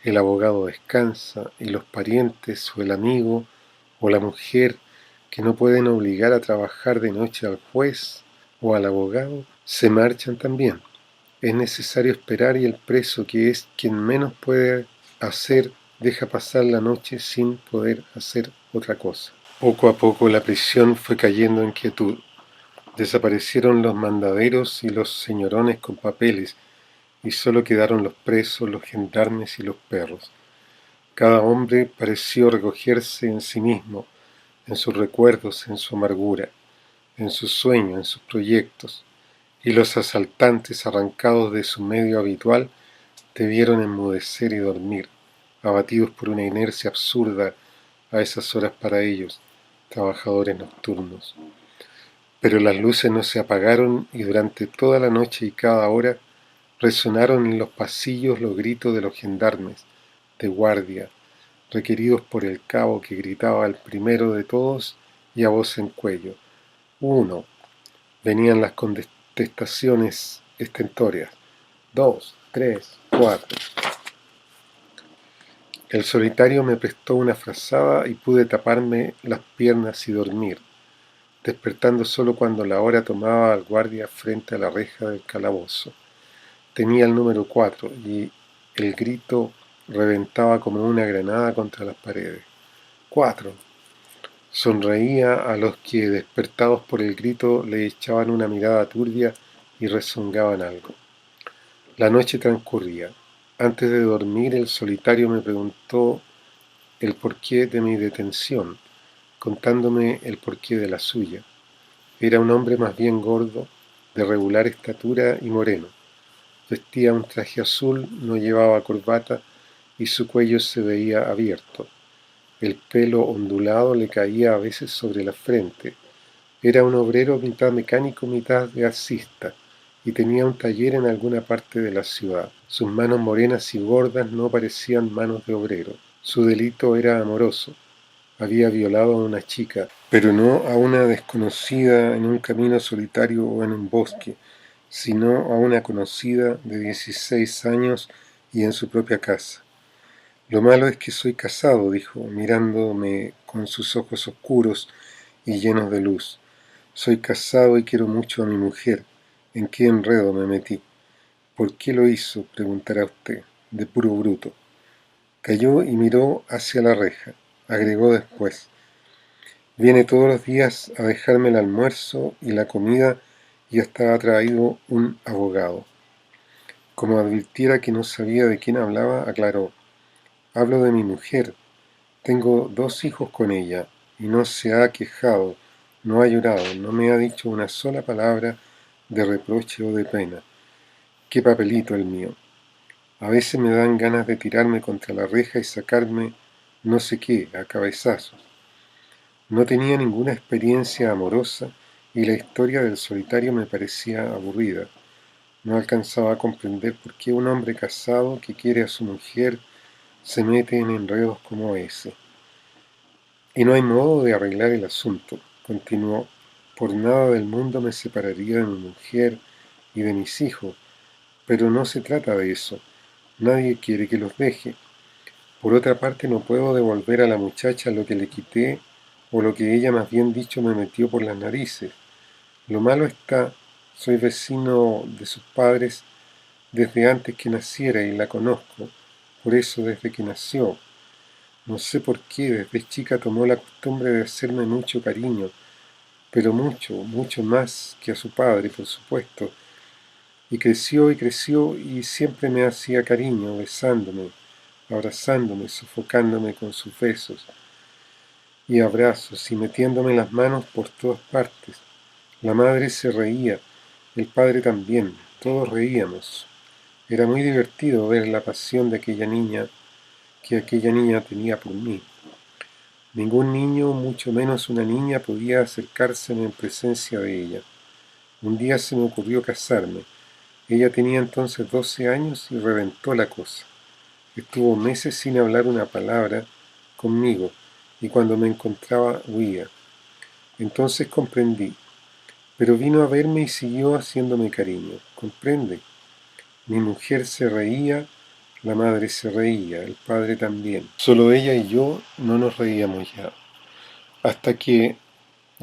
A: el abogado descansa y los parientes o el amigo o la mujer que no pueden obligar a trabajar de noche al juez o al abogado, se marchan también. Es necesario esperar y el preso, que es quien menos puede hacer, deja pasar la noche sin poder hacer otra cosa. Poco a poco la prisión fue cayendo en quietud. Desaparecieron los mandaderos y los señorones con papeles, y solo quedaron los presos, los gendarmes y los perros. Cada hombre pareció recogerse en sí mismo, en sus recuerdos, en su amargura, en sus sueños, en sus proyectos, y los asaltantes, arrancados de su medio habitual, debieron enmudecer y dormir, abatidos por una inercia absurda a esas horas para ellos, trabajadores nocturnos. Pero las luces no se apagaron y durante toda la noche y cada hora resonaron en los pasillos los gritos de los gendarmes, de guardia, requeridos por el cabo, que gritaba al primero de todos y a voz en cuello: «Uno». Venían las contestaciones estentóreas: «Dos, tres, cuatro». El solitario me prestó una frazada y pude taparme las piernas y dormir, despertando solo cuando la hora tomaba al guardia frente a la reja del calabozo. Tenía el número 4 y el grito reventaba como una granada contra las paredes. «¡4!». Sonreía a los que, despertados por el grito, le echaban una mirada turbia y rezongaban algo. La noche transcurría. Antes de dormir, el solitario me preguntó el porqué de mi detención, contándome el porqué de la suya. Era un hombre más bien gordo, de regular estatura y moreno. Vestía un traje azul, no llevaba corbata y su cuello se veía abierto. El pelo ondulado le caía a veces sobre la frente. Era un obrero mitad mecánico, mitad gasista, y tenía un taller en alguna parte de la ciudad. Sus manos morenas y gordas no parecían manos de obrero. Su delito era amoroso. Había violado a una chica, pero no a una desconocida en un camino solitario o en un bosque, sino a una conocida de 16 años y en su propia casa. «Lo malo es que soy casado», dijo, mirándome con sus ojos oscuros y llenos de luz. «Soy casado y quiero mucho a mi mujer. ¿En qué enredo me metí?». «¿Por qué lo hizo?», preguntará usted, de puro bruto. Cayó y miró hacia la reja. Agregó después: «Viene todos los días a dejarme el almuerzo y la comida y hasta ha traído un abogado». Como advirtiera que no sabía de quién hablaba, aclaró: «Hablo de mi mujer. Tengo 2 hijos con ella, y no se ha quejado, no ha llorado, no me ha dicho una sola palabra de reproche o de pena. Qué papelito el mío. A veces me dan ganas de tirarme contra la reja y sacarme no sé qué a cabezazos». No tenía ninguna experiencia amorosa y la historia del solitario me parecía aburrida. No alcanzaba a comprender por qué un hombre casado que quiere a su mujer se mete en enredos como ese. «Y no hay modo de arreglar el asunto», continuó. «Por nada del mundo me separaría de mi mujer y de mis hijos, pero no se trata de eso. Nadie quiere que los deje. Por otra parte, no puedo devolver a la muchacha lo que le quité, o lo que ella, más bien dicho, me metió por las narices. Lo malo está, soy vecino de sus padres desde antes que naciera y la conozco, por eso desde que nació. No sé por qué, desde chica tomó la costumbre de hacerme mucho cariño, pero mucho, mucho más que a su padre, por supuesto. Y creció y siempre me hacía cariño, besándome, abrazándome, sofocándome con sus besos y abrazos y metiéndome las manos por todas partes. La madre se reía, el padre también, todos reíamos. Era muy divertido ver la pasión de aquella niña que aquella niña tenía por mí. Ningún niño, mucho menos una niña, podía acercárseme en presencia de ella. Un día se me ocurrió casarme. Ella tenía entonces 12 años y reventó la cosa. Estuvo meses sin hablar una palabra conmigo, y cuando me encontraba huía. Entonces comprendí, pero vino a verme y siguió haciéndome cariño. ¿Comprende? Mi mujer se reía, la madre se reía, el padre también. Solo ella y yo no nos reíamos ya. Hasta que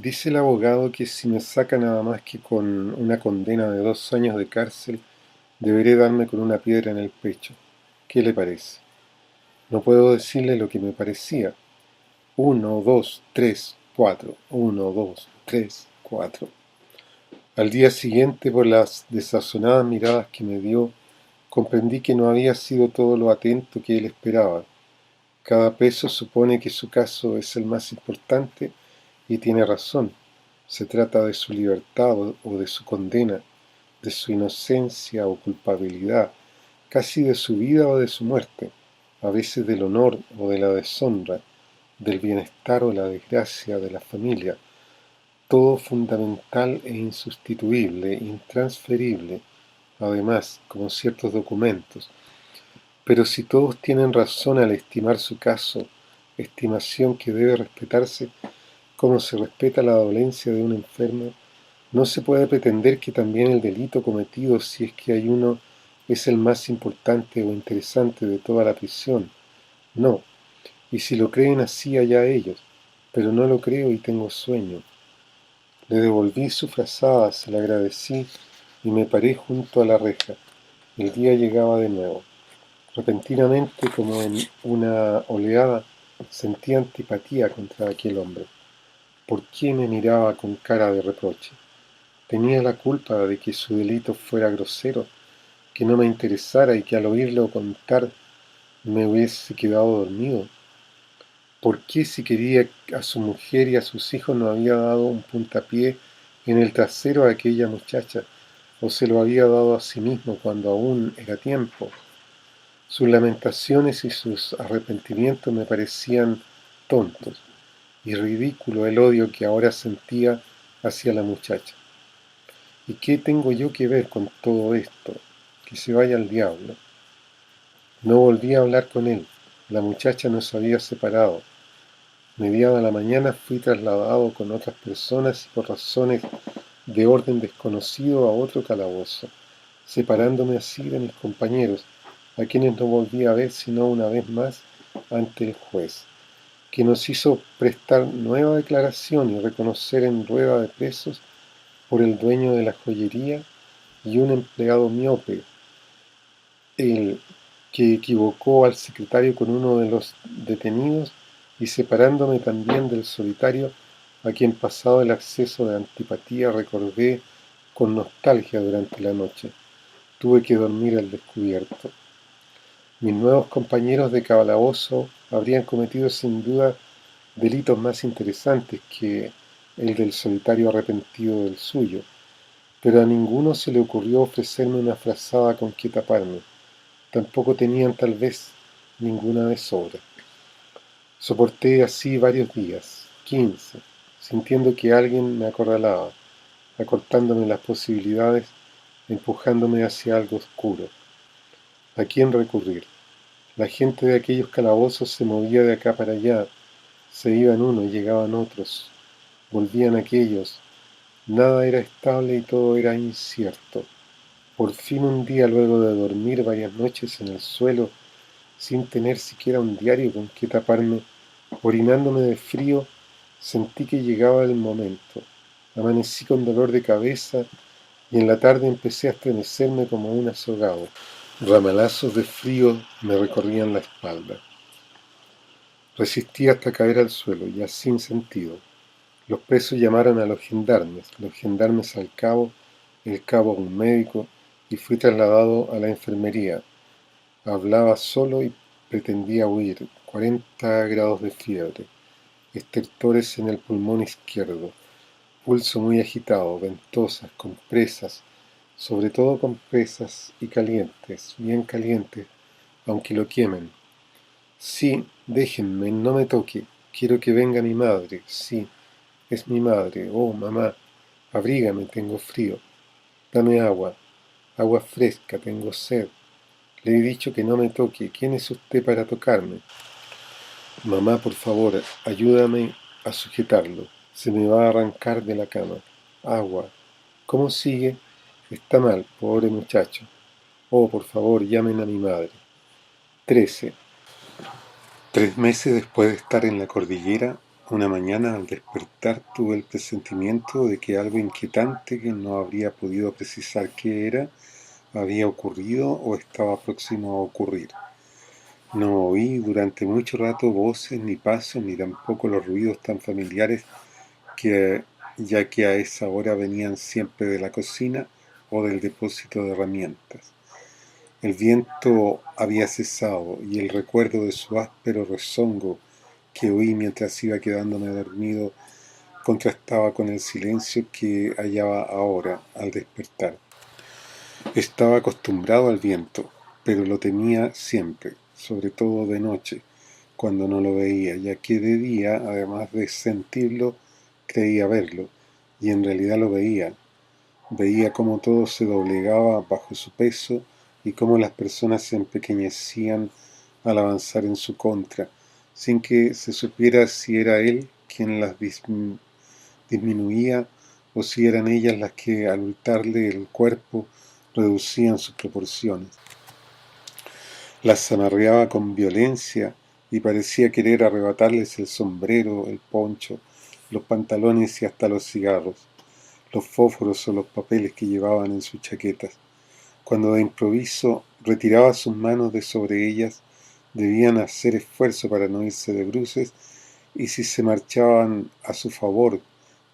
A: Dice el abogado que si me saca nada más que con una condena de 2 años de cárcel, deberé darme con una piedra en el pecho. ¿Qué le parece? No puedo decirle lo que me parecía. 1, 2, 3, 4. 1, 2, 3, 4. Al día siguiente, por las desazonadas miradas que me dio, comprendí que no había sido todo lo atento que él esperaba. Cada peso supone que su caso es el más importante y tiene razón. Se trata de su libertad o de su condena, de su inocencia o culpabilidad, casi de su vida o de su muerte, a veces del honor o de la deshonra, del bienestar o la desgracia de la familia, todo fundamental e insustituible, intransferible, además, como ciertos documentos. Pero si todos tienen razón al estimar su caso, estimación que debe respetarse como se respeta la dolencia de un enfermo, no se puede pretender que también el delito cometido, si es que hay uno, es el más importante o interesante de toda la prisión. No, y si lo creen así allá ellos, pero no lo creo y tengo sueño. Le devolví su frazada, se la agradecí y me paré junto a la reja. El día llegaba de nuevo. Repentinamente, como en una oleada, sentí antipatía contra aquel hombre. ¿Por qué me miraba con cara de reproche? Tenía la culpa de que su delito fuera grosero, que no me interesara y que al oírlo contar me hubiese quedado dormido. ¿Por qué, si quería a su mujer y a sus hijos, no había dado un puntapié en el trasero a aquella muchacha, o se lo había dado a sí mismo cuando aún era tiempo? Sus lamentaciones y sus arrepentimientos me parecían tontos, y ridículo el odio que ahora sentía hacia la muchacha. ¿Y qué tengo yo que ver con todo esto? Que se vaya al diablo. No volví a hablar con él. La muchacha nos había separado. Mediada la mañana fui trasladado con otras personas y por razones de orden desconocido a otro calabozo, separándome así de mis compañeros, a quienes no volví a ver sino una vez más ante el juez, que nos hizo prestar nueva declaración y reconocer en rueda de presos por el dueño de la joyería y un empleado miope, el que equivocó al secretario con uno de los detenidos, y separándome también del solitario, a quien pasado el acceso de antipatía recordé con nostalgia durante la noche. Tuve que dormir al descubierto. Mis nuevos compañeros de calabozo habrían cometido sin duda delitos más interesantes que el del solitario arrepentido del suyo, pero a ninguno se le ocurrió ofrecerme una frazada con que taparme. Tampoco tenían tal vez ninguna de sobra. Soporté así varios días, 15, sintiendo que alguien me acorralaba, acortándome las posibilidades, empujándome hacia algo oscuro. ¿A quién recurrir? La gente de aquellos calabozos se movía de acá para allá, se iban unos, llegaban otros, volvían aquellos. Nada era estable y todo era incierto. Por fin un día, luego de dormir varias noches en el suelo, sin tener siquiera un diario con que taparme, orinándome de frío, sentí que llegaba el momento. Amanecí con dolor de cabeza y en la tarde empecé a estremecerme como un azogado. Ramalazos de frío me recorrían la espalda. Resistí hasta caer al suelo, ya sin sentido. Los presos llamaron a los gendarmes al cabo, el cabo a un médico, y fui trasladado a la enfermería. Hablaba solo y pretendía huir. 40 grados de fiebre, estertores en el pulmón izquierdo, pulso muy agitado, ventosas, compresas, sobre todo compresas y calientes, bien calientes, aunque lo quemen. Sí, déjenme, no me toque, quiero que venga mi madre, sí, es mi madre, oh mamá, abrígame, tengo frío, dame agua, agua fresca, tengo sed. Le he dicho que no me toque. ¿Quién es usted para tocarme? Mamá, por favor, ayúdame a sujetarlo. Se me va a arrancar de la cama. Agua. ¿Cómo sigue? Está mal, pobre muchacho. Oh, por favor, llamen a mi madre. 13. 3 meses después de estar en la cordillera, Una mañana al despertar tuve el presentimiento de que algo inquietante que no habría podido precisar qué era, había ocurrido o estaba próximo a ocurrir. No oí durante mucho rato voces ni pasos ni tampoco los ruidos tan familiares que ya que a esa hora venían siempre de la cocina o del depósito de herramientas. El viento había cesado y el recuerdo de su áspero rezongo que oí mientras iba quedándome dormido contrastaba con el silencio que hallaba ahora al despertar. Estaba acostumbrado al viento, pero lo temía siempre, sobre todo de noche, cuando no lo veía, ya que de día, además de sentirlo, creía verlo, y en realidad lo veía. Veía cómo todo se doblegaba bajo su peso y cómo las personas se empequeñecían al avanzar en su contra, sin que se supiera si era él quien las disminuía o si eran ellas las que al untarle el cuerpo reducían sus proporciones. Las amarreaba con violencia y parecía querer arrebatarles el sombrero, el poncho, los pantalones y hasta los cigarros, los fósforos o los papeles que llevaban en sus chaquetas. Cuando de improviso retiraba sus manos de sobre ellas, debían hacer esfuerzo para no irse de bruces, y si se marchaban a su favor,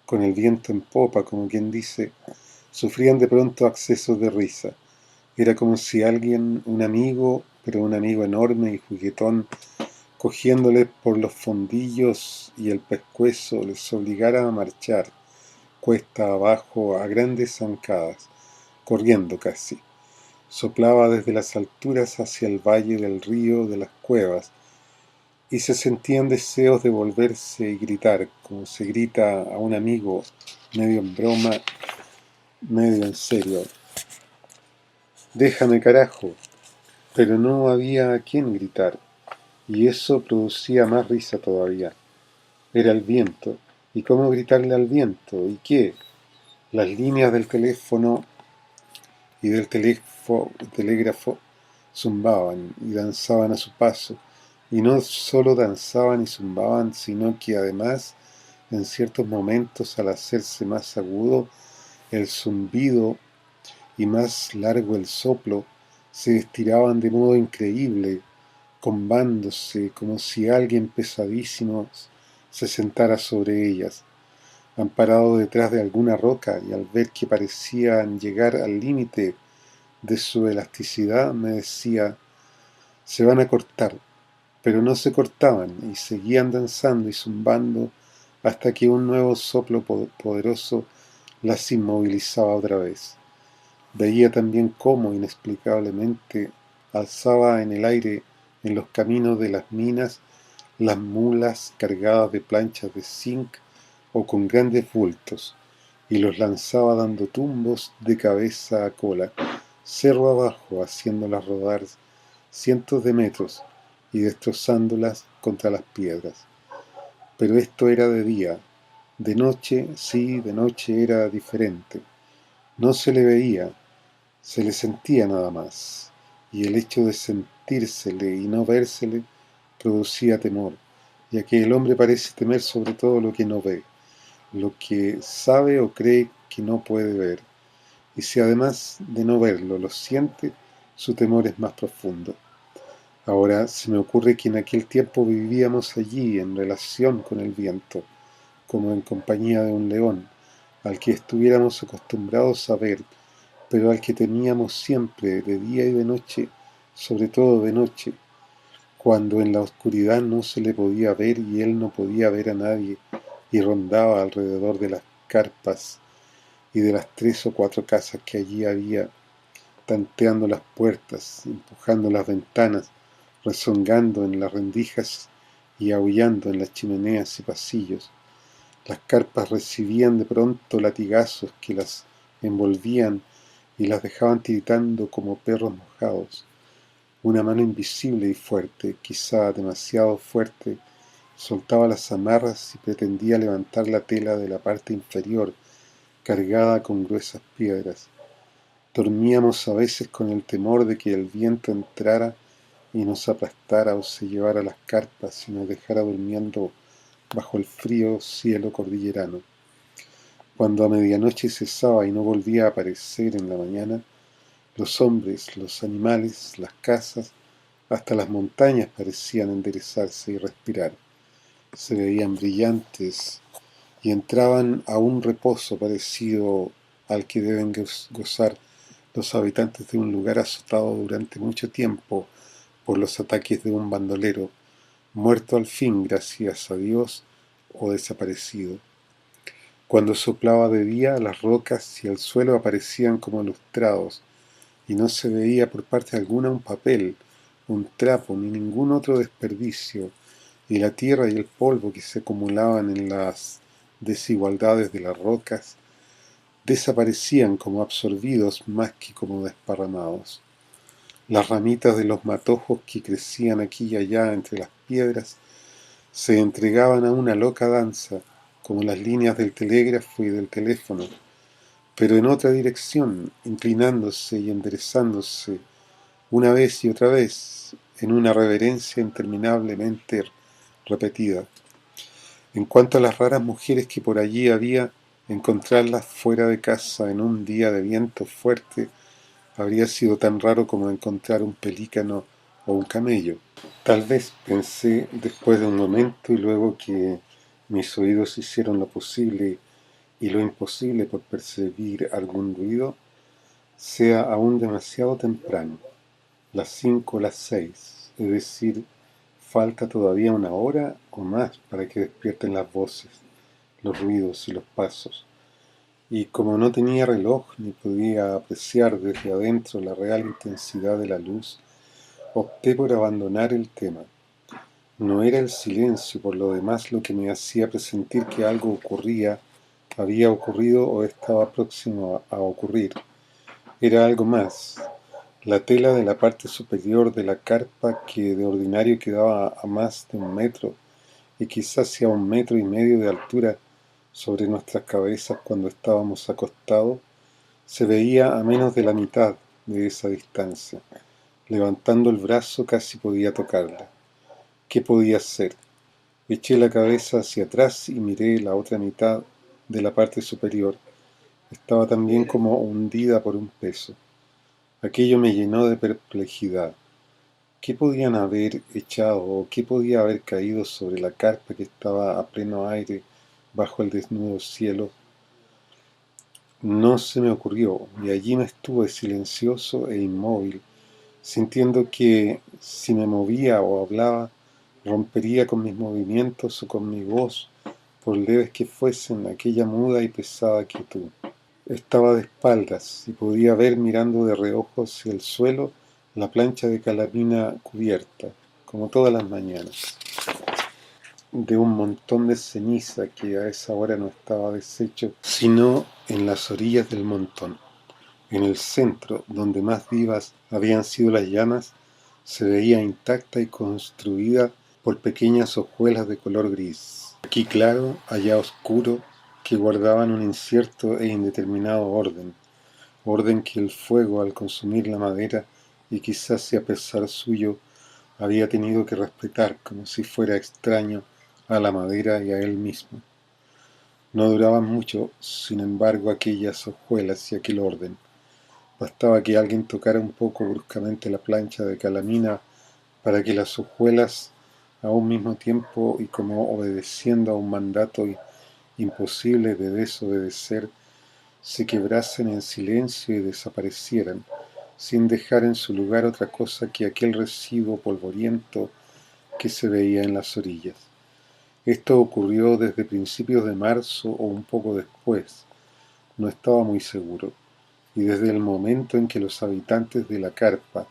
A: con el viento en popa, como quien dice, sufrían de pronto accesos de risa. Era como si alguien, un amigo, pero un amigo enorme y juguetón, cogiéndoles por los fondillos y el pescuezo, les obligara a marchar, cuesta abajo, a grandes zancadas, corriendo casi. Soplaba desde las alturas hacia el valle del río de las cuevas, y se sentían deseos de volverse y gritar, como se grita a un amigo, medio en broma, medio en serio. Déjame carajo. Pero no había a quién gritar, y eso producía más risa todavía. Era el viento. ¿Y cómo gritarle al viento? ¿Y qué? Las líneas del teléfono y del telégrafo zumbaban y danzaban a su paso, y no solo danzaban y zumbaban, sino que además, en ciertos momentos, al hacerse más agudo el zumbido y más largo el soplo, se estiraban de modo increíble, combándose como si alguien pesadísimo se sentara sobre ellas, amparado detrás de alguna roca, y al ver que parecían llegar al límite de su elasticidad, me decía, se van a cortar, pero no se cortaban, y seguían danzando y zumbando hasta que un nuevo soplo poderoso las inmovilizaba otra vez. Veía también cómo, inexplicablemente, alzaba en el aire, en los caminos de las minas, las mulas cargadas de planchas de zinc o con grandes bultos, y los lanzaba dando tumbos de cabeza a cola, cerro abajo, haciéndolas rodar cientos de metros y destrozándolas contra las piedras. Pero esto era de día. De noche, sí, de noche era diferente. No se le veía, se le sentía nada más, y el hecho de sentírsele y no vérsele producía temor, ya que el hombre parece temer sobre todo lo que no ve, lo que sabe o cree que no puede ver, y si además de no verlo lo siente, su temor es más profundo. Ahora se me ocurre que en aquel tiempo vivíamos allí en relación con el viento, como en compañía de un león, al que estuviéramos acostumbrados a ver, pero al que temíamos siempre, de día y de noche, sobre todo de noche, cuando en la oscuridad no se le podía ver y él no podía ver a nadie, y rondaba alrededor de las carpas y de las 3 o 4 casas que allí había, tanteando las puertas, empujando las ventanas, rezongando en las rendijas y aullando en las chimeneas y pasillos. Las carpas recibían de pronto latigazos que las envolvían y las dejaban tiritando como perros mojados. Una mano invisible y fuerte, quizá demasiado fuerte, soltaba las amarras y pretendía levantar la tela de la parte inferior, cargada con gruesas piedras. Dormíamos a veces con el temor de que el viento entrara y nos aplastara o se llevara las carpas y nos dejara durmiendo bajo el frío cielo cordillerano. Cuando a medianoche cesaba y no volvía a aparecer en la mañana, los hombres, los animales, las casas, hasta las montañas parecían enderezarse y respirar. Se veían brillantes y entraban a un reposo parecido al que deben gozar los habitantes de un lugar azotado durante mucho tiempo por los ataques de un bandolero, muerto al fin gracias a Dios o desaparecido. Cuando soplaba de día, las rocas y el suelo aparecían como lustrados, y no se veía por parte alguna un papel, un trapo, ni ningún otro desperdicio, y la tierra y el polvo que se acumulaban en las desigualdades de las rocas desaparecían como absorbidos más que como desparramados. Las ramitas de los matojos que crecían aquí y allá entre las piedras se entregaban a una loca danza, como las líneas del telégrafo y del teléfono, pero en otra dirección, inclinándose y enderezándose una vez y otra vez, en una reverencia interminablemente repetida. En cuanto a las raras mujeres que por allí había, encontrarlas fuera de casa en un día de viento fuerte habría sido tan raro como encontrar un pelícano o un camello. Tal vez pensé después de un momento y luego que mis oídos hicieron lo posible y lo imposible por percibir algún ruido, sea aún demasiado temprano, las 5 o las 6, es decir, falta todavía una hora o más para que despierten las voces, los ruidos y los pasos. Y como no tenía reloj ni podía apreciar desde adentro la real intensidad de la luz, opté por abandonar el tema. No era el silencio, por lo demás, lo que me hacía presentir que algo ocurría, había ocurrido o estaba próximo a ocurrir. Era algo más. La tela de la parte superior de la carpa, que de ordinario quedaba a más de 1 metro y quizás a 1 metro y medio de altura sobre nuestras cabezas cuando estábamos acostados, se veía a menos de la mitad de esa distancia. Levantando el brazo casi podía tocarla. ¿Qué podía hacer? Eché la cabeza hacia atrás y miré la otra mitad de la parte superior. Estaba también como hundida por un peso. Aquello me llenó de perplejidad. ¿Qué podían haber echado o qué podía haber caído sobre la carpa que estaba a pleno aire bajo el desnudo cielo? No se me ocurrió, y allí me estuve silencioso e inmóvil, sintiendo que si me movía o hablaba, rompería con mis movimientos o con mi voz, por leves que fuesen, aquella muda y pesada quietud. Estaba de espaldas y podía ver mirando de reojo hacia el suelo la plancha de calamina cubierta, como todas las mañanas, de un montón de ceniza que a esa hora no estaba deshecho, sino en las orillas del montón. En el centro, donde más vivas habían sido las llamas, se veía intacta y construida por pequeñas hojuelas de color gris, aquí claro, allá oscuro, que guardaban un incierto e indeterminado orden que el fuego, al consumir la madera, y quizás si a pesar suyo, había tenido que respetar como si fuera extraño a la madera y a él mismo. No duraban mucho, sin embargo, aquellas hojuelas y aquel orden. Bastaba que alguien tocara un poco bruscamente la plancha de calamina para que las hojuelas, a un mismo tiempo y como obedeciendo a un mandato imposible de desobedecer, se quebrasen en silencio y desaparecieran, sin dejar en su lugar otra cosa que aquel residuo polvoriento que se veía en las orillas. Esto ocurrió desde principios de marzo o un poco después, no estaba muy seguro, y desde el momento en que los habitantes de la carpa,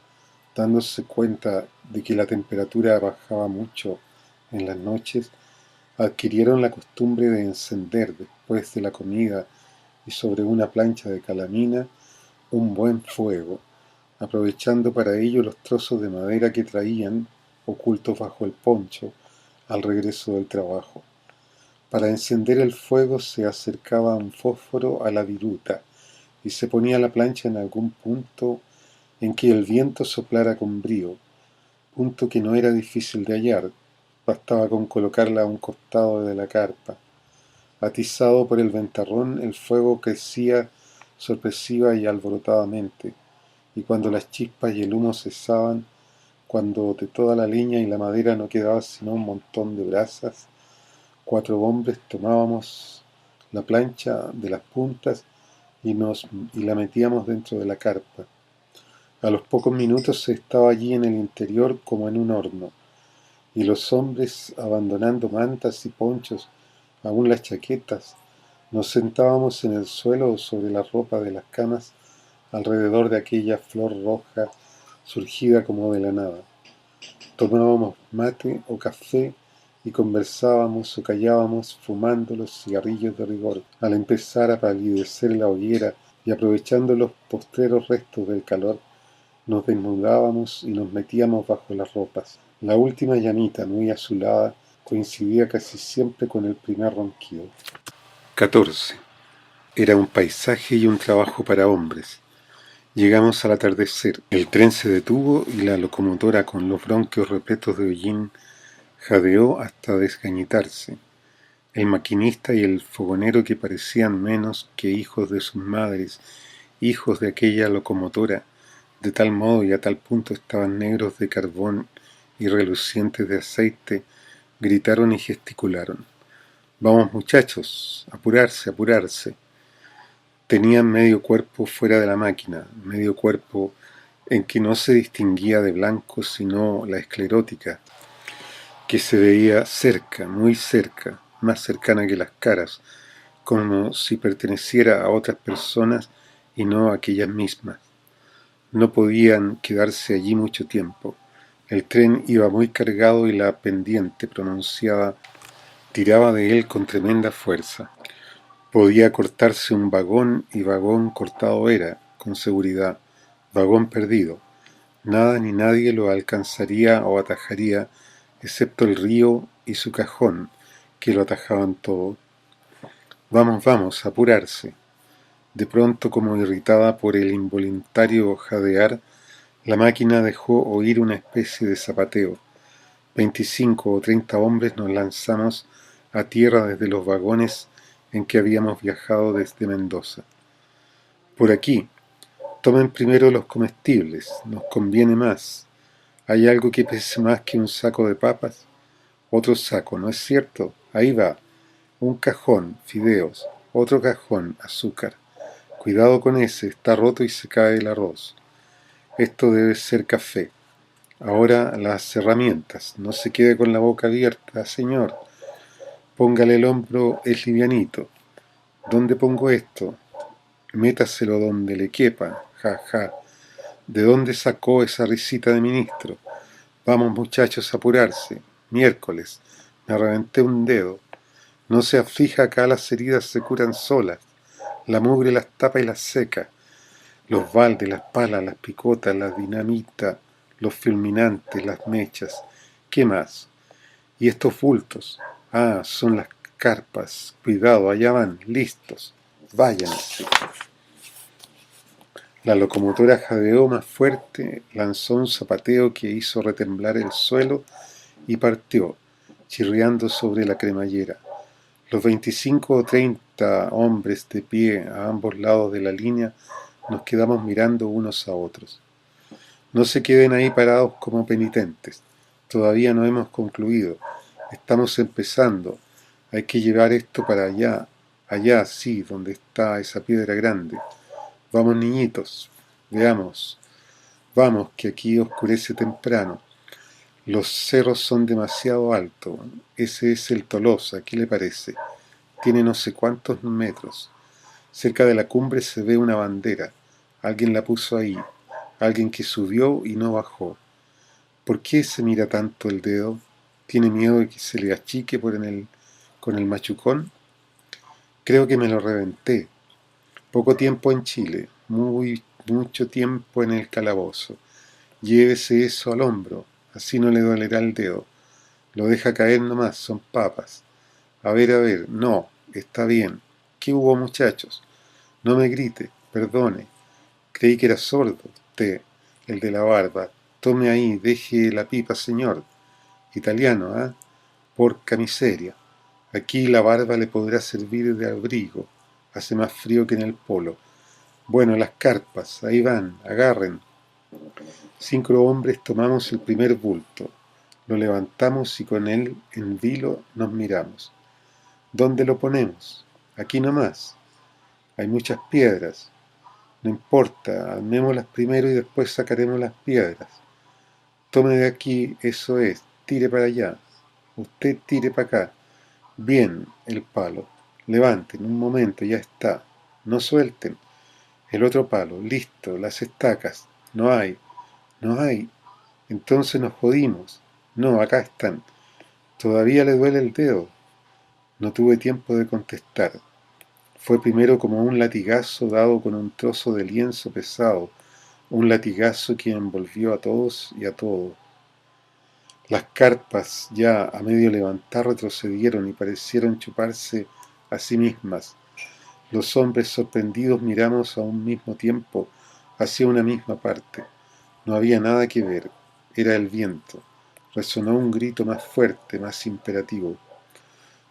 A: dándose cuenta de que la temperatura bajaba mucho en las noches, adquirieron la costumbre de encender después de la comida y sobre una plancha de calamina un buen fuego, aprovechando para ello los trozos de madera que traían, ocultos bajo el poncho, al regreso del trabajo. Para encender el fuego se acercaba un fósforo a la viruta y se ponía la plancha en algún punto en que el viento soplara con brío, punto que no era difícil de hallar, Bastaba con colocarla a un costado de la carpa. Atizado por el ventarrón, el fuego crecía sorpresiva y alborotadamente, y cuando las chispas y el humo cesaban, cuando de toda la leña y la madera no quedaba sino un montón de brasas, 4 hombres tomábamos la plancha de las puntas y la metíamos dentro de la carpa. A los pocos minutos se estaba allí en el interior como en un horno, y los hombres, abandonando mantas y ponchos, aún las chaquetas, nos sentábamos en el suelo o sobre la ropa de las camas alrededor de aquella flor roja surgida como de la nada. Tomábamos mate o café y conversábamos o callábamos fumando los cigarrillos de rigor. Al empezar a palidecer la hoguera y aprovechando los postreros restos del calor, nos desnudábamos y nos metíamos bajo las ropas. La última llamita, muy azulada, coincidía casi siempre con el primer ronquido. 14. Era un paisaje y un trabajo para hombres. Llegamos al atardecer. El tren se detuvo y la locomotora, con los bronquios repletos de hollín, jadeó hasta desgañitarse. El maquinista y el fogonero, que parecían menos que hijos de sus madres, hijos de aquella locomotora, de tal modo y a tal punto estaban negros de carbón y relucientes de aceite, gritaron y gesticularon. «Vamos, muchachos, apurarse, apurarse». Tenían medio cuerpo fuera de la máquina, medio cuerpo en que no se distinguía de blanco sino la esclerótica, que se veía cerca, muy cerca, más cercana que las caras, como si perteneciera a otras personas y no a aquellas mismas. No podían quedarse allí mucho tiempo. El tren iba muy cargado y la pendiente pronunciada tiraba de él con tremenda fuerza. Podía cortarse un vagón y vagón cortado era, con seguridad, vagón perdido. Nada ni nadie lo alcanzaría o atajaría, excepto el río y su cajón, que lo atajaban todo. Vamos, vamos, apurarse. De pronto, como irritada por el involuntario jadear, la máquina dejó oír una especie de zapateo. 25 o 30 hombres nos lanzamos a tierra desde los vagones en que habíamos viajado desde Mendoza. Por aquí, tomen primero los comestibles, nos conviene más. ¿Hay algo que pese más que un saco de papas? Otro saco, ¿no es cierto? Ahí va. Un cajón, fideos. Otro cajón, azúcar. Cuidado con ese, está roto y se cae el arroz. Esto debe ser café. Ahora las herramientas. No se quede con la boca abierta, señor. Póngale el hombro, es livianito. ¿Dónde pongo esto? Métaselo donde le quepa. Ja, ja. ¿De dónde sacó esa risita de ministro? Vamos, muchachos, a apurarse. Miércoles. Me reventé un dedo. No se aflija, acá las heridas se curan solas. La mugre las tapa y las seca. Los baldes, las palas, las picotas, la dinamita, los fulminantes, las mechas. ¿Qué más? Y estos bultos. Ah, son las carpas. Cuidado, allá van, listos. Váyanse. La locomotora jadeó más fuerte, lanzó un zapateo que hizo retemblar el suelo y partió, chirriando sobre la cremallera. Los 25 o 30 hombres de pie a ambos lados de la línea nos quedamos mirando unos a otros. No se queden ahí parados como penitentes. Todavía no hemos concluido. Estamos empezando. Hay que llevar esto para allá. Allá, sí, donde está esa piedra grande. Vamos, niñitos. Veamos. Vamos, que aquí oscurece temprano. Los cerros son demasiado altos. Ese es el Tolosa, ¿qué le parece? Tiene no sé cuántos metros. Cerca de la cumbre se ve una bandera. Alguien la puso ahí. Alguien que subió y no bajó. ¿Por qué se mira tanto el dedo? ¿Tiene miedo de que se le achique con el machucón? Creo que me lo reventé. Poco tiempo en Chile, mucho tiempo en el calabozo. Llévese eso al hombro, así no le dolerá el dedo. Lo deja caer nomás, son papas. A ver, no, está bien. ¿Qué hubo, muchachos? No me grite, perdone. Creí que era sordo, usted, el de la barba. Tome ahí, deje la pipa, señor. Italiano, ¿ah? Porca miseria. Aquí la barba le podrá servir de abrigo. Hace más frío que en el polo. Bueno, las carpas, ahí van, agarren. 5 hombres tomamos el primer bulto. Lo levantamos y con él en vilo nos miramos. ¿Dónde lo ponemos? Aquí nomás. Hay muchas piedras. No importa, armémoslas primero y después sacaremos las piedras. Tome de aquí, eso es, tire para allá. Usted tire para acá. Bien, el palo. Levanten, un momento, ya está. No suelten. El otro palo, listo, las estacas. No hay, no hay. Entonces nos jodimos. No, acá están. Todavía le duele el dedo. No tuve tiempo de contestar. Fue primero como un latigazo dado con un trozo de lienzo pesado, un latigazo que envolvió a todos y a todo. Las carpas, ya a medio levantar, retrocedieron y parecieron chuparse a sí mismas. Los hombres sorprendidos miramos a un mismo tiempo hacia una misma parte. No había nada que ver, era el viento. Resonó un grito más fuerte, más imperativo.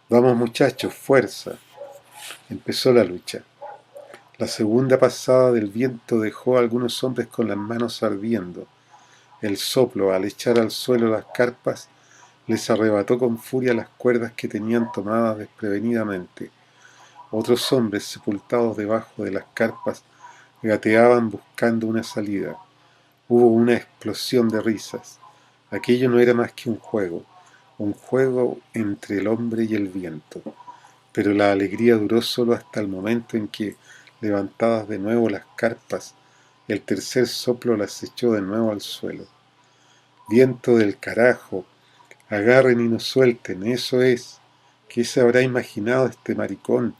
A: Vamos muchachos, fuerza. Empezó la lucha. La segunda pasada del viento dejó a algunos hombres con las manos ardiendo. El soplo, al echar al suelo las carpas, les arrebató con furia las cuerdas que tenían tomadas desprevenidamente. Otros hombres, sepultados debajo de las carpas, gateaban buscando una salida. Hubo una explosión de risas. Aquello no era más que un juego entre el hombre y el viento. Pero la alegría duró solo hasta el momento en que, levantadas de nuevo las carpas, el tercer soplo las echó de nuevo al suelo. Viento del carajo, agarren y no suelten, eso es. ¿Qué se habrá imaginado este maricón?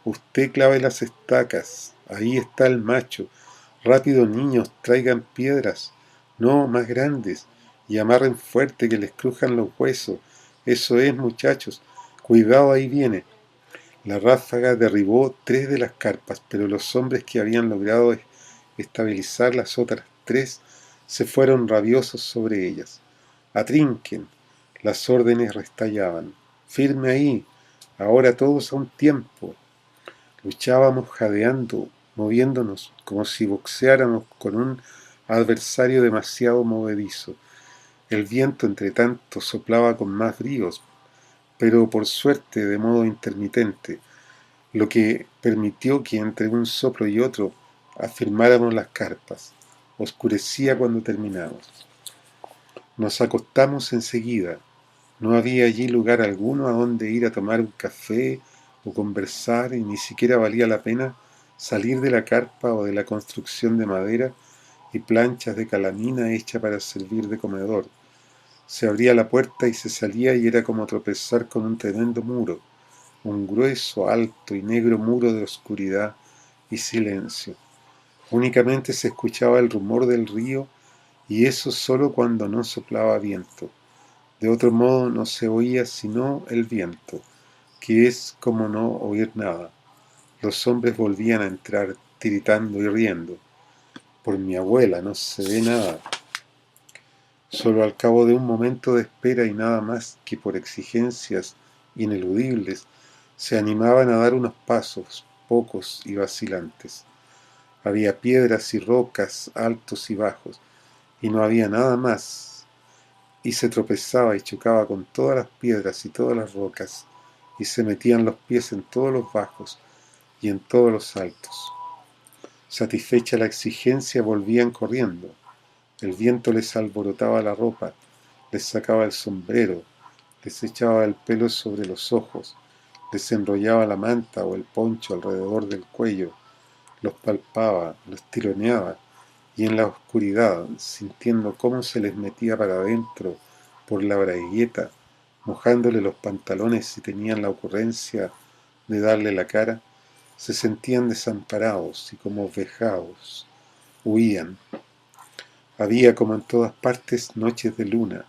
A: Usted clave las estacas, ahí está el macho. Rápido, niños, traigan piedras, no, más grandes, y amarren fuerte que les crujan los huesos. Eso es, muchachos, cuidado, ahí viene. La ráfaga derribó 3 de las carpas, pero los hombres que habían logrado estabilizar las otras 3 se fueron rabiosos sobre ellas. ¡Atrinquen! Las órdenes restallaban. ¡Firme ahí! Ahora todos a un tiempo. Luchábamos jadeando, moviéndonos, como si boxeáramos con un adversario demasiado movedizo. El viento, entre tanto, soplaba con más bríos, pero por suerte de modo intermitente, lo que permitió que entre un soplo y otro afirmáramos las carpas. Oscurecía cuando terminamos. Nos acostamos enseguida. No había allí lugar alguno a donde ir a tomar un café o conversar, y ni siquiera valía la pena salir de la carpa o de la construcción de madera y planchas de calamina hecha para servir de comedor. Se abría la puerta y se salía, y era como tropezar con un tremendo muro, un grueso, alto y negro muro de oscuridad y silencio. Únicamente se escuchaba el rumor del río, y eso solo cuando no soplaba viento. De otro modo no se oía sino el viento, que es como no oír nada. Los hombres volvían a entrar, tiritando y riendo. Por mi abuela, no se ve nada. Solo al cabo de un momento de espera y nada más que por exigencias ineludibles, se animaban a dar unos pasos, pocos y vacilantes. Había piedras y rocas, altos y bajos, y no había nada más, y se tropezaba y chocaba con todas las piedras y todas las rocas, y se metían los pies en todos los bajos y en todos los altos. Satisfecha la exigencia, volvían corriendo. El viento les alborotaba la ropa, les sacaba el sombrero, les echaba el pelo sobre los ojos, les enrollaba la manta o el poncho alrededor del cuello, los palpaba, los tironeaba, y en la oscuridad, sintiendo cómo se les metía para adentro por la bragueta, mojándole los pantalones si tenían la ocurrencia de darle la cara, se sentían desamparados y como vejados. Huían. Había, como en todas partes, noches de luna,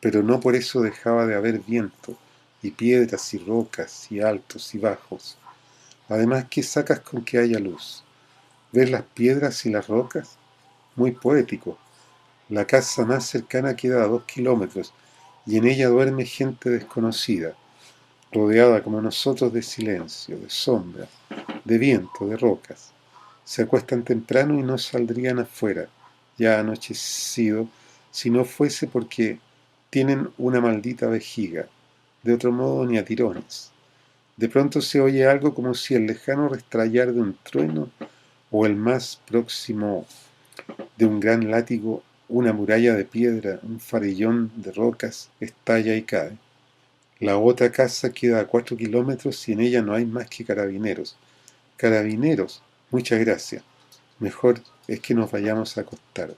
A: pero no por eso dejaba de haber viento, y piedras y rocas, y altos y bajos. Además, ¿qué sacas con que haya luz? ¿Ves las piedras y las rocas? Muy poético. La casa más cercana queda a 2 kilómetros, y en ella duerme gente desconocida, rodeada como nosotros de silencio, de sombra, de viento, de rocas. Se acuestan temprano y no saldrían afuera, ya anochecido, si no fuese porque tienen una maldita vejiga, de otro modo ni a tirones. De pronto se oye algo como si el lejano restrayar de un trueno o el más próximo de un gran látigo, una muralla de piedra, un farellón de rocas, estalla y cae. La otra casa queda a 4 kilómetros y en ella no hay más que carabineros. Carabineros, muchas gracias. Mejor es que nos vayamos a acostar.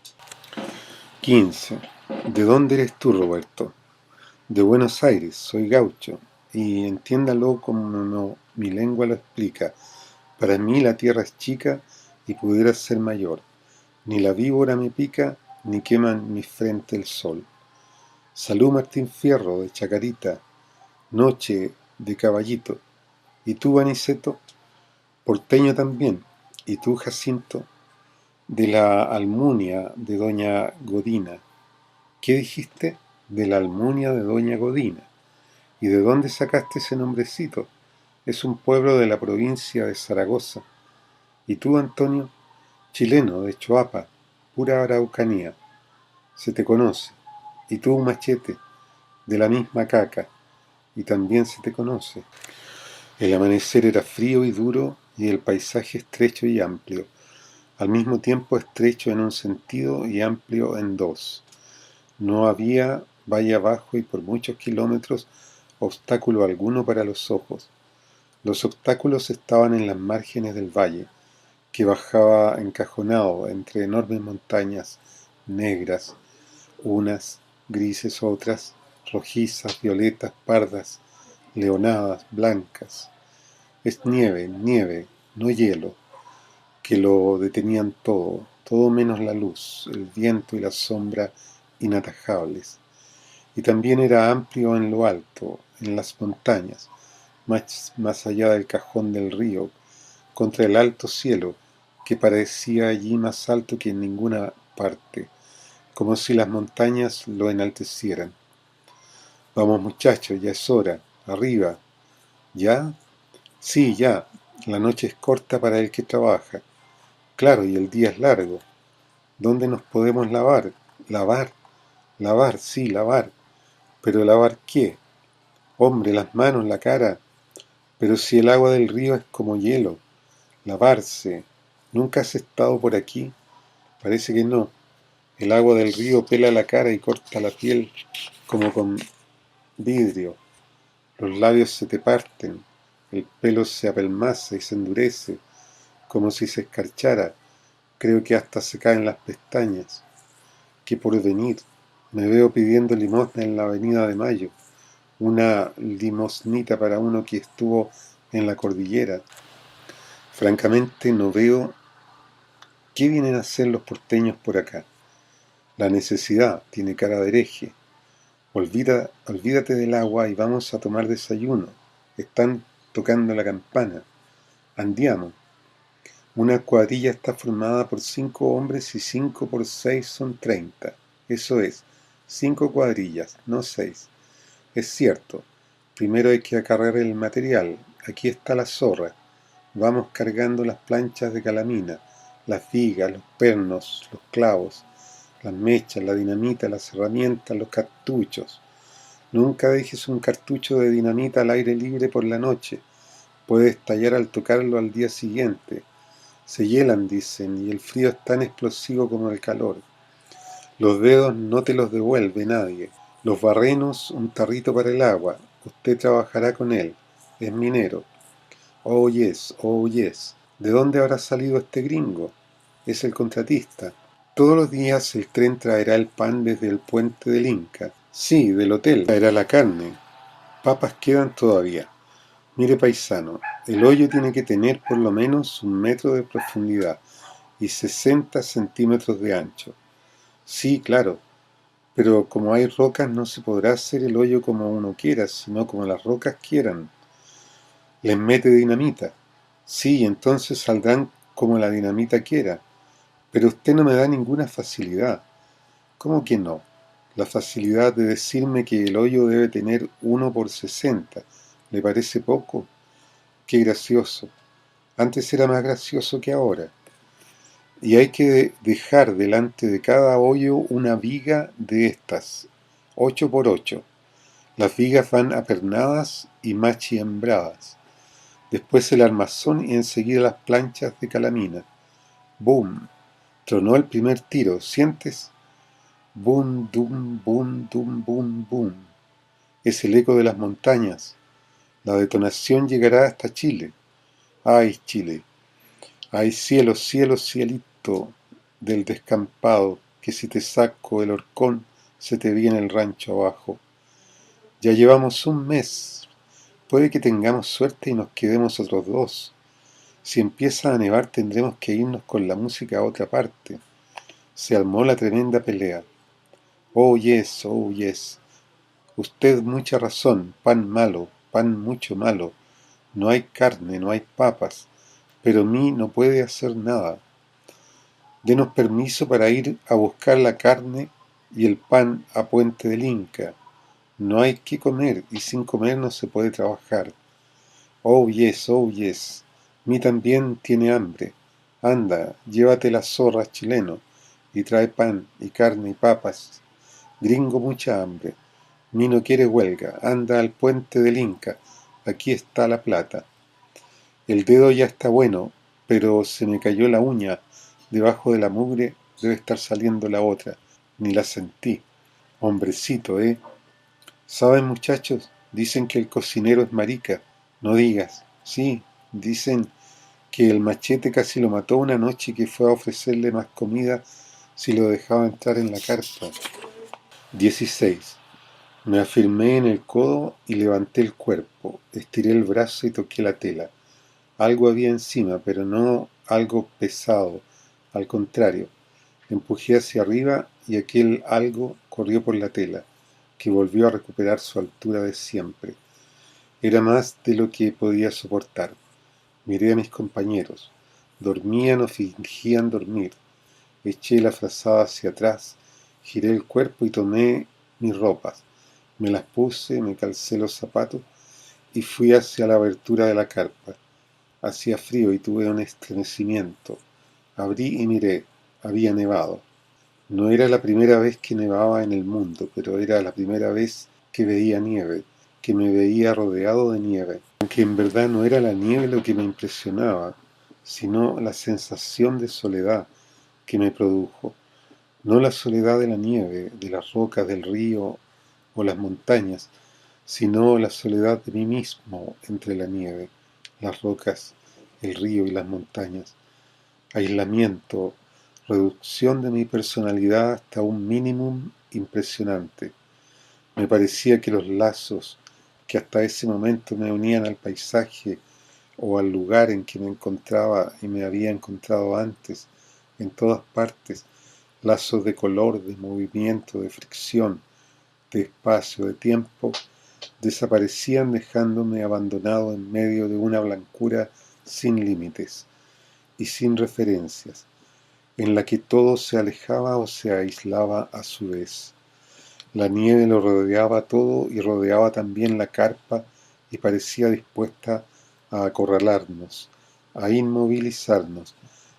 A: 15. ¿De dónde eres tú, Roberto? De Buenos Aires, soy gaucho, y entiéndalo como mi lengua lo explica. Para mí la tierra es chica y pudiera ser mayor. Ni la víbora me pica, ni quema en mi frente el sol. Salud Martín Fierro, de Chacarita, noche de caballito. ¿Y tú, Aniceto? Porteño también. ¿Y tú, Jacinto? De la Almunia de doña Godina. ¿Qué dijiste? De la Almunia de doña Godina. ¿Y de dónde sacaste ese nombrecito? Es un pueblo de la provincia de Zaragoza. ¿Y tú, Antonio? Chileno, de Choapa, pura Araucanía. Se te conoce. ¿Y tú, Machete? De la misma caca. Y también se te conoce. El amanecer era frío y duro y el paisaje estrecho y amplio, al mismo tiempo estrecho en un sentido y amplio en dos. No había valle abajo y por muchos kilómetros obstáculo alguno para los ojos. Los obstáculos estaban en las márgenes del valle, que bajaba encajonado entre enormes montañas negras, unas grises, otras rojizas, violetas, pardas, leonadas, blancas. Es nieve, nieve, no hielo, que lo detenían todo, todo menos la luz, el viento y la sombra inatajables. Y también era amplio en lo alto, en las montañas, más allá del cajón del río, contra el alto cielo, que parecía allí más alto que en ninguna parte, como si las montañas lo enaltecieran. Vamos muchachos, ya es hora, arriba. ¿Ya? Sí, ya. La noche es corta para el que trabaja. Claro, y el día es largo. ¿Dónde nos podemos lavar? Lavar, lavar, sí, lavar. ¿Pero lavar qué? Hombre, las manos, la cara. Pero si el agua del río es como hielo. Lavarse. ¿Nunca has estado por aquí? Parece que no. El agua del río pela la cara y corta la piel como con vidrio. Los labios se te parten. El pelo se apelmaza y se endurece, como si se escarchara. Creo que hasta se caen las pestañas. ¿Qué porvenir? Me veo pidiendo limosna en la avenida de Mayo. Una limosnita para uno que estuvo en la cordillera. Francamente no veo qué vienen a hacer los porteños por acá. La necesidad tiene cara de hereje. Olvídate del agua y vamos a tomar desayuno. Están tocando la campana. Andiamo. Una cuadrilla está formada por 5 hombres y 5 por 6 son 30. Eso es, 5 cuadrillas, no 6. Es cierto. Primero hay que acarrear el material. Aquí está la zorra. Vamos cargando las planchas de calamina, las vigas, los pernos, los clavos, las mechas, la dinamita, las herramientas, los cartuchos. Nunca dejes un cartucho de dinamita al aire libre por la noche. Puede estallar al tocarlo al día siguiente. Se hielan, dicen, y el frío es tan explosivo como el calor. Los dedos no te los devuelve nadie. Los barrenos, un tarrito para el agua. Usted trabajará con él. Es minero. Oh yes, oh yes. ¿De dónde habrá salido este gringo? Es el contratista. Todos los días el tren traerá el pan desde el puente del Inca. Sí, del hotel. Traerá la carne. Papas quedan todavía. Mire, paisano, el hoyo tiene que tener por lo menos 1 metro de profundidad y 60 centímetros de ancho. Sí, claro, pero como hay rocas no se podrá hacer el hoyo como uno quiera, sino como las rocas quieran. Les mete dinamita. Sí, entonces saldrán como la dinamita quiera. Pero usted no me da ninguna facilidad. ¿Cómo que no? La facilidad de decirme que el hoyo debe tener 1 por 60. ¿Le parece poco? Qué gracioso. Antes era más gracioso que ahora. Y hay que dejar delante de cada hoyo una viga de estas, 8 por 8. Las vigas van apernadas y machiembradas. Después el armazón y enseguida las planchas de calamina. ¡Bum! Tronó el primer tiro. ¿Sientes? Bum, dum, bum, dum, bum, bum. Es el eco de las montañas. La detonación llegará hasta Chile. ¡Ay, Chile! ¡Ay, cielo, cielo, cielito del descampado, que si te saco el horcón se te viene el rancho abajo! Ya llevamos un mes. Puede que tengamos suerte y nos quedemos otros 2. Si empieza a nevar tendremos que irnos con la música a otra parte. Se armó la tremenda pelea. Oh yes, oh yes. Usted mucha razón, pan malo, pan mucho malo. No hay carne, no hay papas, pero mí no puede hacer nada. Denos permiso para ir a buscar la carne y el pan a Puente del Inca. No hay que comer y sin comer no se puede trabajar. Oh yes, oh yes. Mí también tiene hambre. Anda, llévate las zorras, chileno, y trae pan y carne y papas. Gringo mucha hambre. Mí no quiere huelga. Anda al Puente del Inca. Aquí está la plata. El dedo ya está bueno, pero se me cayó la uña. Debajo de la mugre debe estar saliendo la otra. Ni la sentí. Hombrecito, ¿eh? ¿Saben, muchachos? Dicen que el cocinero es marica. No digas. Sí, dicen que el machete casi lo mató una noche y que fue a ofrecerle más comida si lo dejaba entrar en la carpa. 16. Me afirmé en el codo y levanté el cuerpo. Estiré el brazo y toqué la tela. Algo había encima, pero no algo pesado. Al contrario, empujé hacia arriba y aquel algo corrió por la tela, que volvió a recuperar su altura de siempre. Era más de lo que podía soportar. Miré a mis compañeros. Dormían o fingían dormir. Eché la frazada hacia atrás, giré el cuerpo y tomé mis ropas. Me las puse, me calcé los zapatos y fui hacia la abertura de la carpa. Hacía frío y tuve un estremecimiento. Abrí y miré. Había nevado. No era la primera vez que nevaba en el mundo, pero era la primera vez que veía nieve, que me veía rodeado de nieve. Aunque en verdad no era la nieve lo que me impresionaba, sino la sensación de soledad que me produjo. No la soledad de la nieve, de las rocas del río o las montañas, sino la soledad de mí mismo entre la nieve, las rocas, el río y las montañas. Aislamiento, reducción de mi personalidad hasta un mínimo impresionante. Me parecía que los lazos que hasta ese momento me unían al paisaje o al lugar en que me encontraba y me había encontrado antes, en todas partes, lazos de color, de movimiento, de fricción, de espacio, de tiempo, desaparecían dejándome abandonado en medio de una blancura sin límites y sin referencias, en la que todo se alejaba o se aislaba a su vez. La nieve lo rodeaba todo y rodeaba también la carpa y parecía dispuesta a acorralarnos, a inmovilizarnos,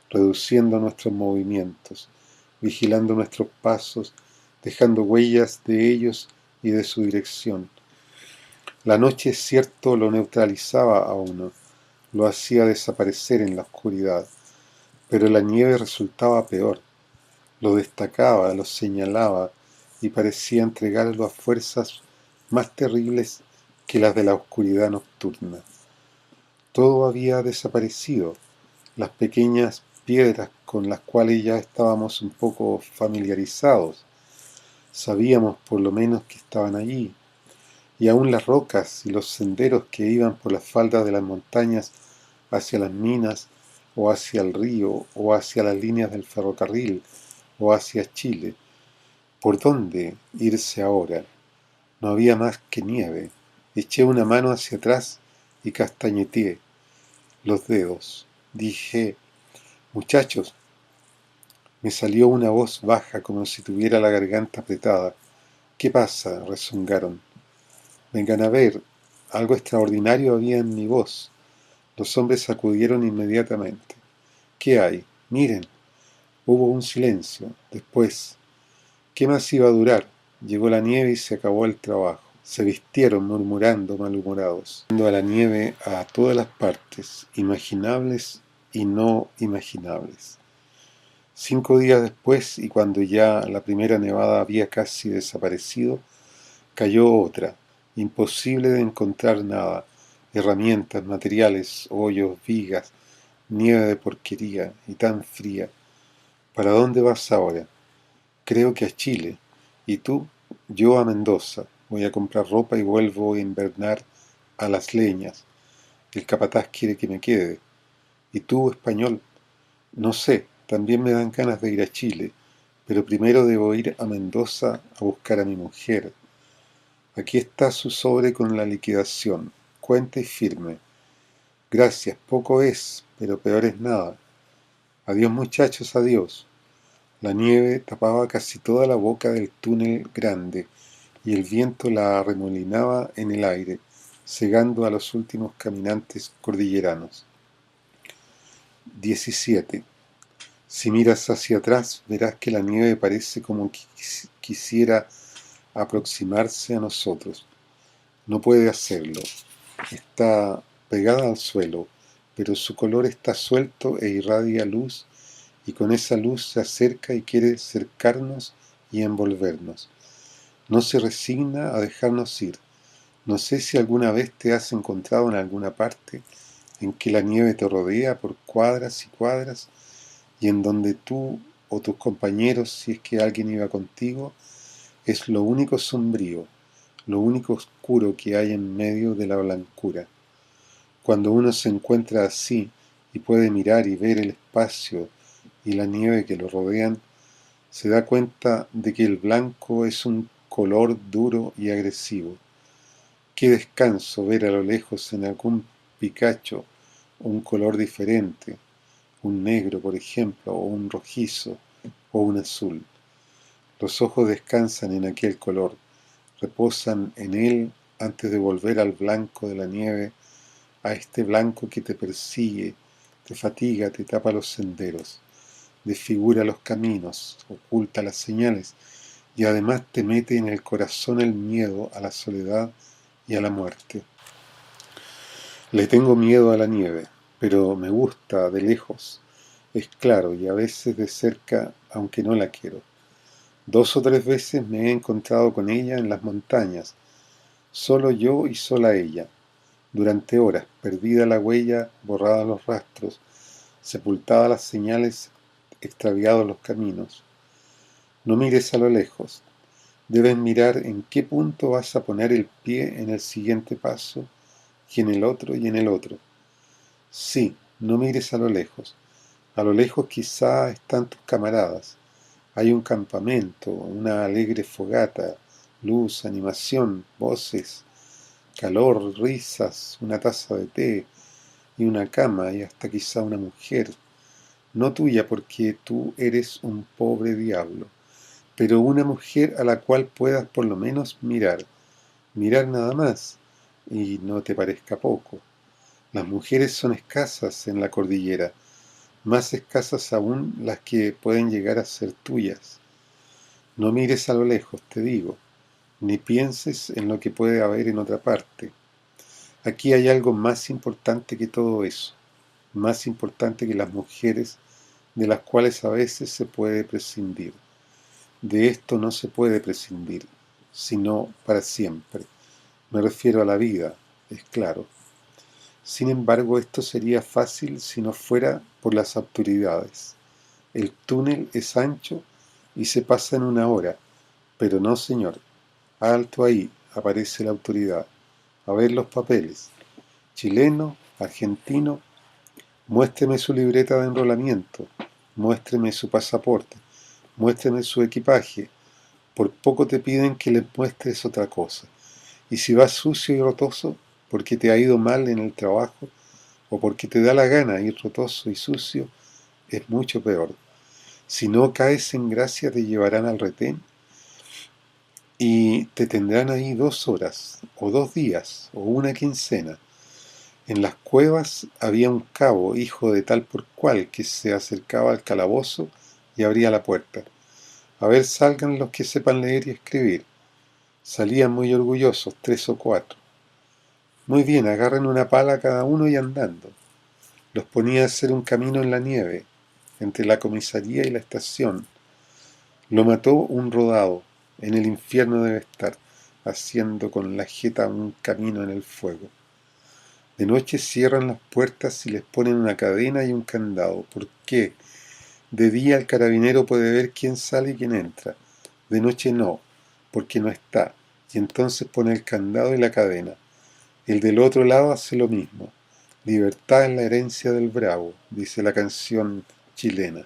A: reduciendo nuestros movimientos, vigilando nuestros pasos, dejando huellas de ellos y de su dirección. La noche, es cierto, lo neutralizaba a uno, lo hacía desaparecer en la oscuridad, pero la nieve resultaba peor, lo destacaba, lo señalaba y parecía entregarlo a fuerzas más terribles que las de la oscuridad nocturna. Todo había desaparecido, las pequeñas piedras con las cuales ya estábamos un poco familiarizados, sabíamos por lo menos que estaban allí, y aún las rocas y los senderos que iban por las faldas de las montañas hacia las minas, o hacia el río, o hacia las líneas del ferrocarril, o hacia Chile. ¿Por dónde irse ahora? No había más que nieve. Eché una mano hacia atrás y castañeteé los dedos. Dije, muchachos. Me salió una voz baja como si tuviera la garganta apretada. ¿Qué pasa?, rezongaron. Vengan a ver, algo extraordinario había en mi voz. Los hombres acudieron inmediatamente. ¿Qué hay? Miren. Hubo un silencio. Después, ¿qué más iba a durar? Llegó la nieve y se acabó el trabajo. Se vistieron murmurando, malhumorados, yendo a la nieve a todas las partes, imaginables y no imaginables. 5 días después, y cuando ya la primera nevada había casi desaparecido, cayó otra, imposible de encontrar nada, herramientas, materiales, hoyos, vigas, nieve de porquería y tan fría. ¿Para dónde vas ahora? Creo que a Chile. ¿Y tú? Yo a Mendoza. Voy a comprar ropa y vuelvo a invernar a las leñas. El capataz quiere que me quede. ¿Y tú, español? No sé, también me dan ganas de ir a Chile, pero primero debo ir a Mendoza a buscar a mi mujer. Aquí está su sobre con la liquidación. Cuenta y firme. Gracias, poco es, pero peor es nada. Adiós muchachos, adiós. La nieve tapaba casi toda la boca del túnel grande y el viento la arremolinaba en el aire, cegando a los últimos caminantes cordilleranos. 17. Si miras hacia atrás, verás que la nieve parece como que quisiera aproximarse a nosotros. No puede hacerlo. Está pegada al suelo, pero su color está suelto e irradia luz, y con esa luz se acerca y quiere cercarnos y envolvernos. No se resigna a dejarnos ir. No sé si alguna vez te has encontrado en alguna parte en que la nieve te rodea por cuadras y cuadras, y en donde tú o tus compañeros, si es que alguien iba contigo, es lo único sombrío, lo único oscuro que hay en medio de la blancura. Cuando uno se encuentra así y puede mirar y ver el espacio y la nieve que lo rodean, se da cuenta de que el blanco es un color duro y agresivo. Qué descanso ver a lo lejos en algún picacho un color diferente, un negro, por ejemplo, o un rojizo, o un azul. Los ojos descansan en aquel color, reposan en él antes de volver al blanco de la nieve, a este blanco que te persigue, te fatiga, te tapa los senderos, desfigura los caminos, oculta las señales y además te mete en el corazón el miedo a la soledad y a la muerte. Le tengo miedo a la nieve, pero me gusta de lejos, es claro, y a veces de cerca, aunque no la quiero. 2 o 3 veces me he encontrado con ella en las montañas, solo yo y sola ella, durante horas, perdida la huella, borradas los rastros, sepultadas las señales, extraviados los caminos. No mires a lo lejos, debes mirar en qué punto vas a poner el pie en el siguiente paso, y en el otro y en el otro. Sí, no mires a lo lejos quizá están tus camaradas. Hay un campamento, una alegre fogata, luz, animación, voces, calor, risas, una taza de té y una cama y hasta quizá una mujer, no tuya porque tú eres un pobre diablo, pero una mujer a la cual puedas por lo menos mirar nada más, y no te parezca poco. Las mujeres son escasas en la cordillera, más escasas aún las que pueden llegar a ser tuyas. No mires a lo lejos, te digo, ni pienses en lo que puede haber en otra parte. Aquí hay algo más importante que todo eso, más importante que las mujeres, de las cuales a veces se puede prescindir. De esto no se puede prescindir, sino para siempre. Me refiero a la vida, es claro. Sin embargo, esto sería fácil si no fuera por las autoridades. El túnel es ancho y se pasa en 1 hora, pero no, señor. Alto ahí, aparece la autoridad. A ver los papeles. Chileno, argentino, muéstreme su libreta de enrolamiento, muéstreme su pasaporte, muéstreme su equipaje. Por poco te piden que les muestres otra cosa. Y si vas sucio y rotoso, porque te ha ido mal en el trabajo, o porque te da la gana ir rotoso y sucio, es mucho peor. Si no caes en gracia te llevarán al retén y te tendrán ahí 2 horas, o 2 días, o una quincena. En las cuevas había un cabo, hijo de tal por cual, que se acercaba al calabozo y abría la puerta. A ver, salgan los que sepan leer y escribir. Salían muy orgullosos, 3 o 4. Muy bien, agarren una pala cada uno y andando. Los ponía a hacer un camino en la nieve, entre la comisaría y la estación. Lo mató un rodado, en el infierno debe estar, haciendo con la jeta un camino en el fuego. De noche cierran las puertas y les ponen una cadena y un candado. ¿Por qué? De día el carabinero puede ver quién sale y quién entra. De noche no, porque no está, y entonces pone el candado y la cadena. El del otro lado hace lo mismo. Libertad es la herencia del bravo, dice la canción chilena.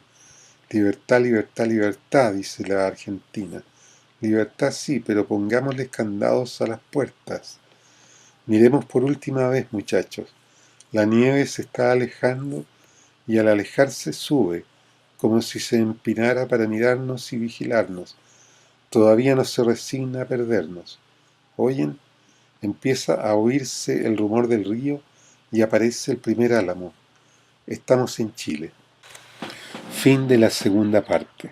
A: Libertad, libertad, libertad, dice la argentina. Libertad sí, pero pongámosle candados a las puertas. Miremos por última vez, muchachos. La nieve se está alejando y al alejarse sube, como si se empinara para mirarnos y vigilarnos. Todavía no se resigna a perdernos. ¿Oyen? Empieza a oírse el rumor del río y aparece el primer álamo. Estamos en Chile. Fin de la segunda parte.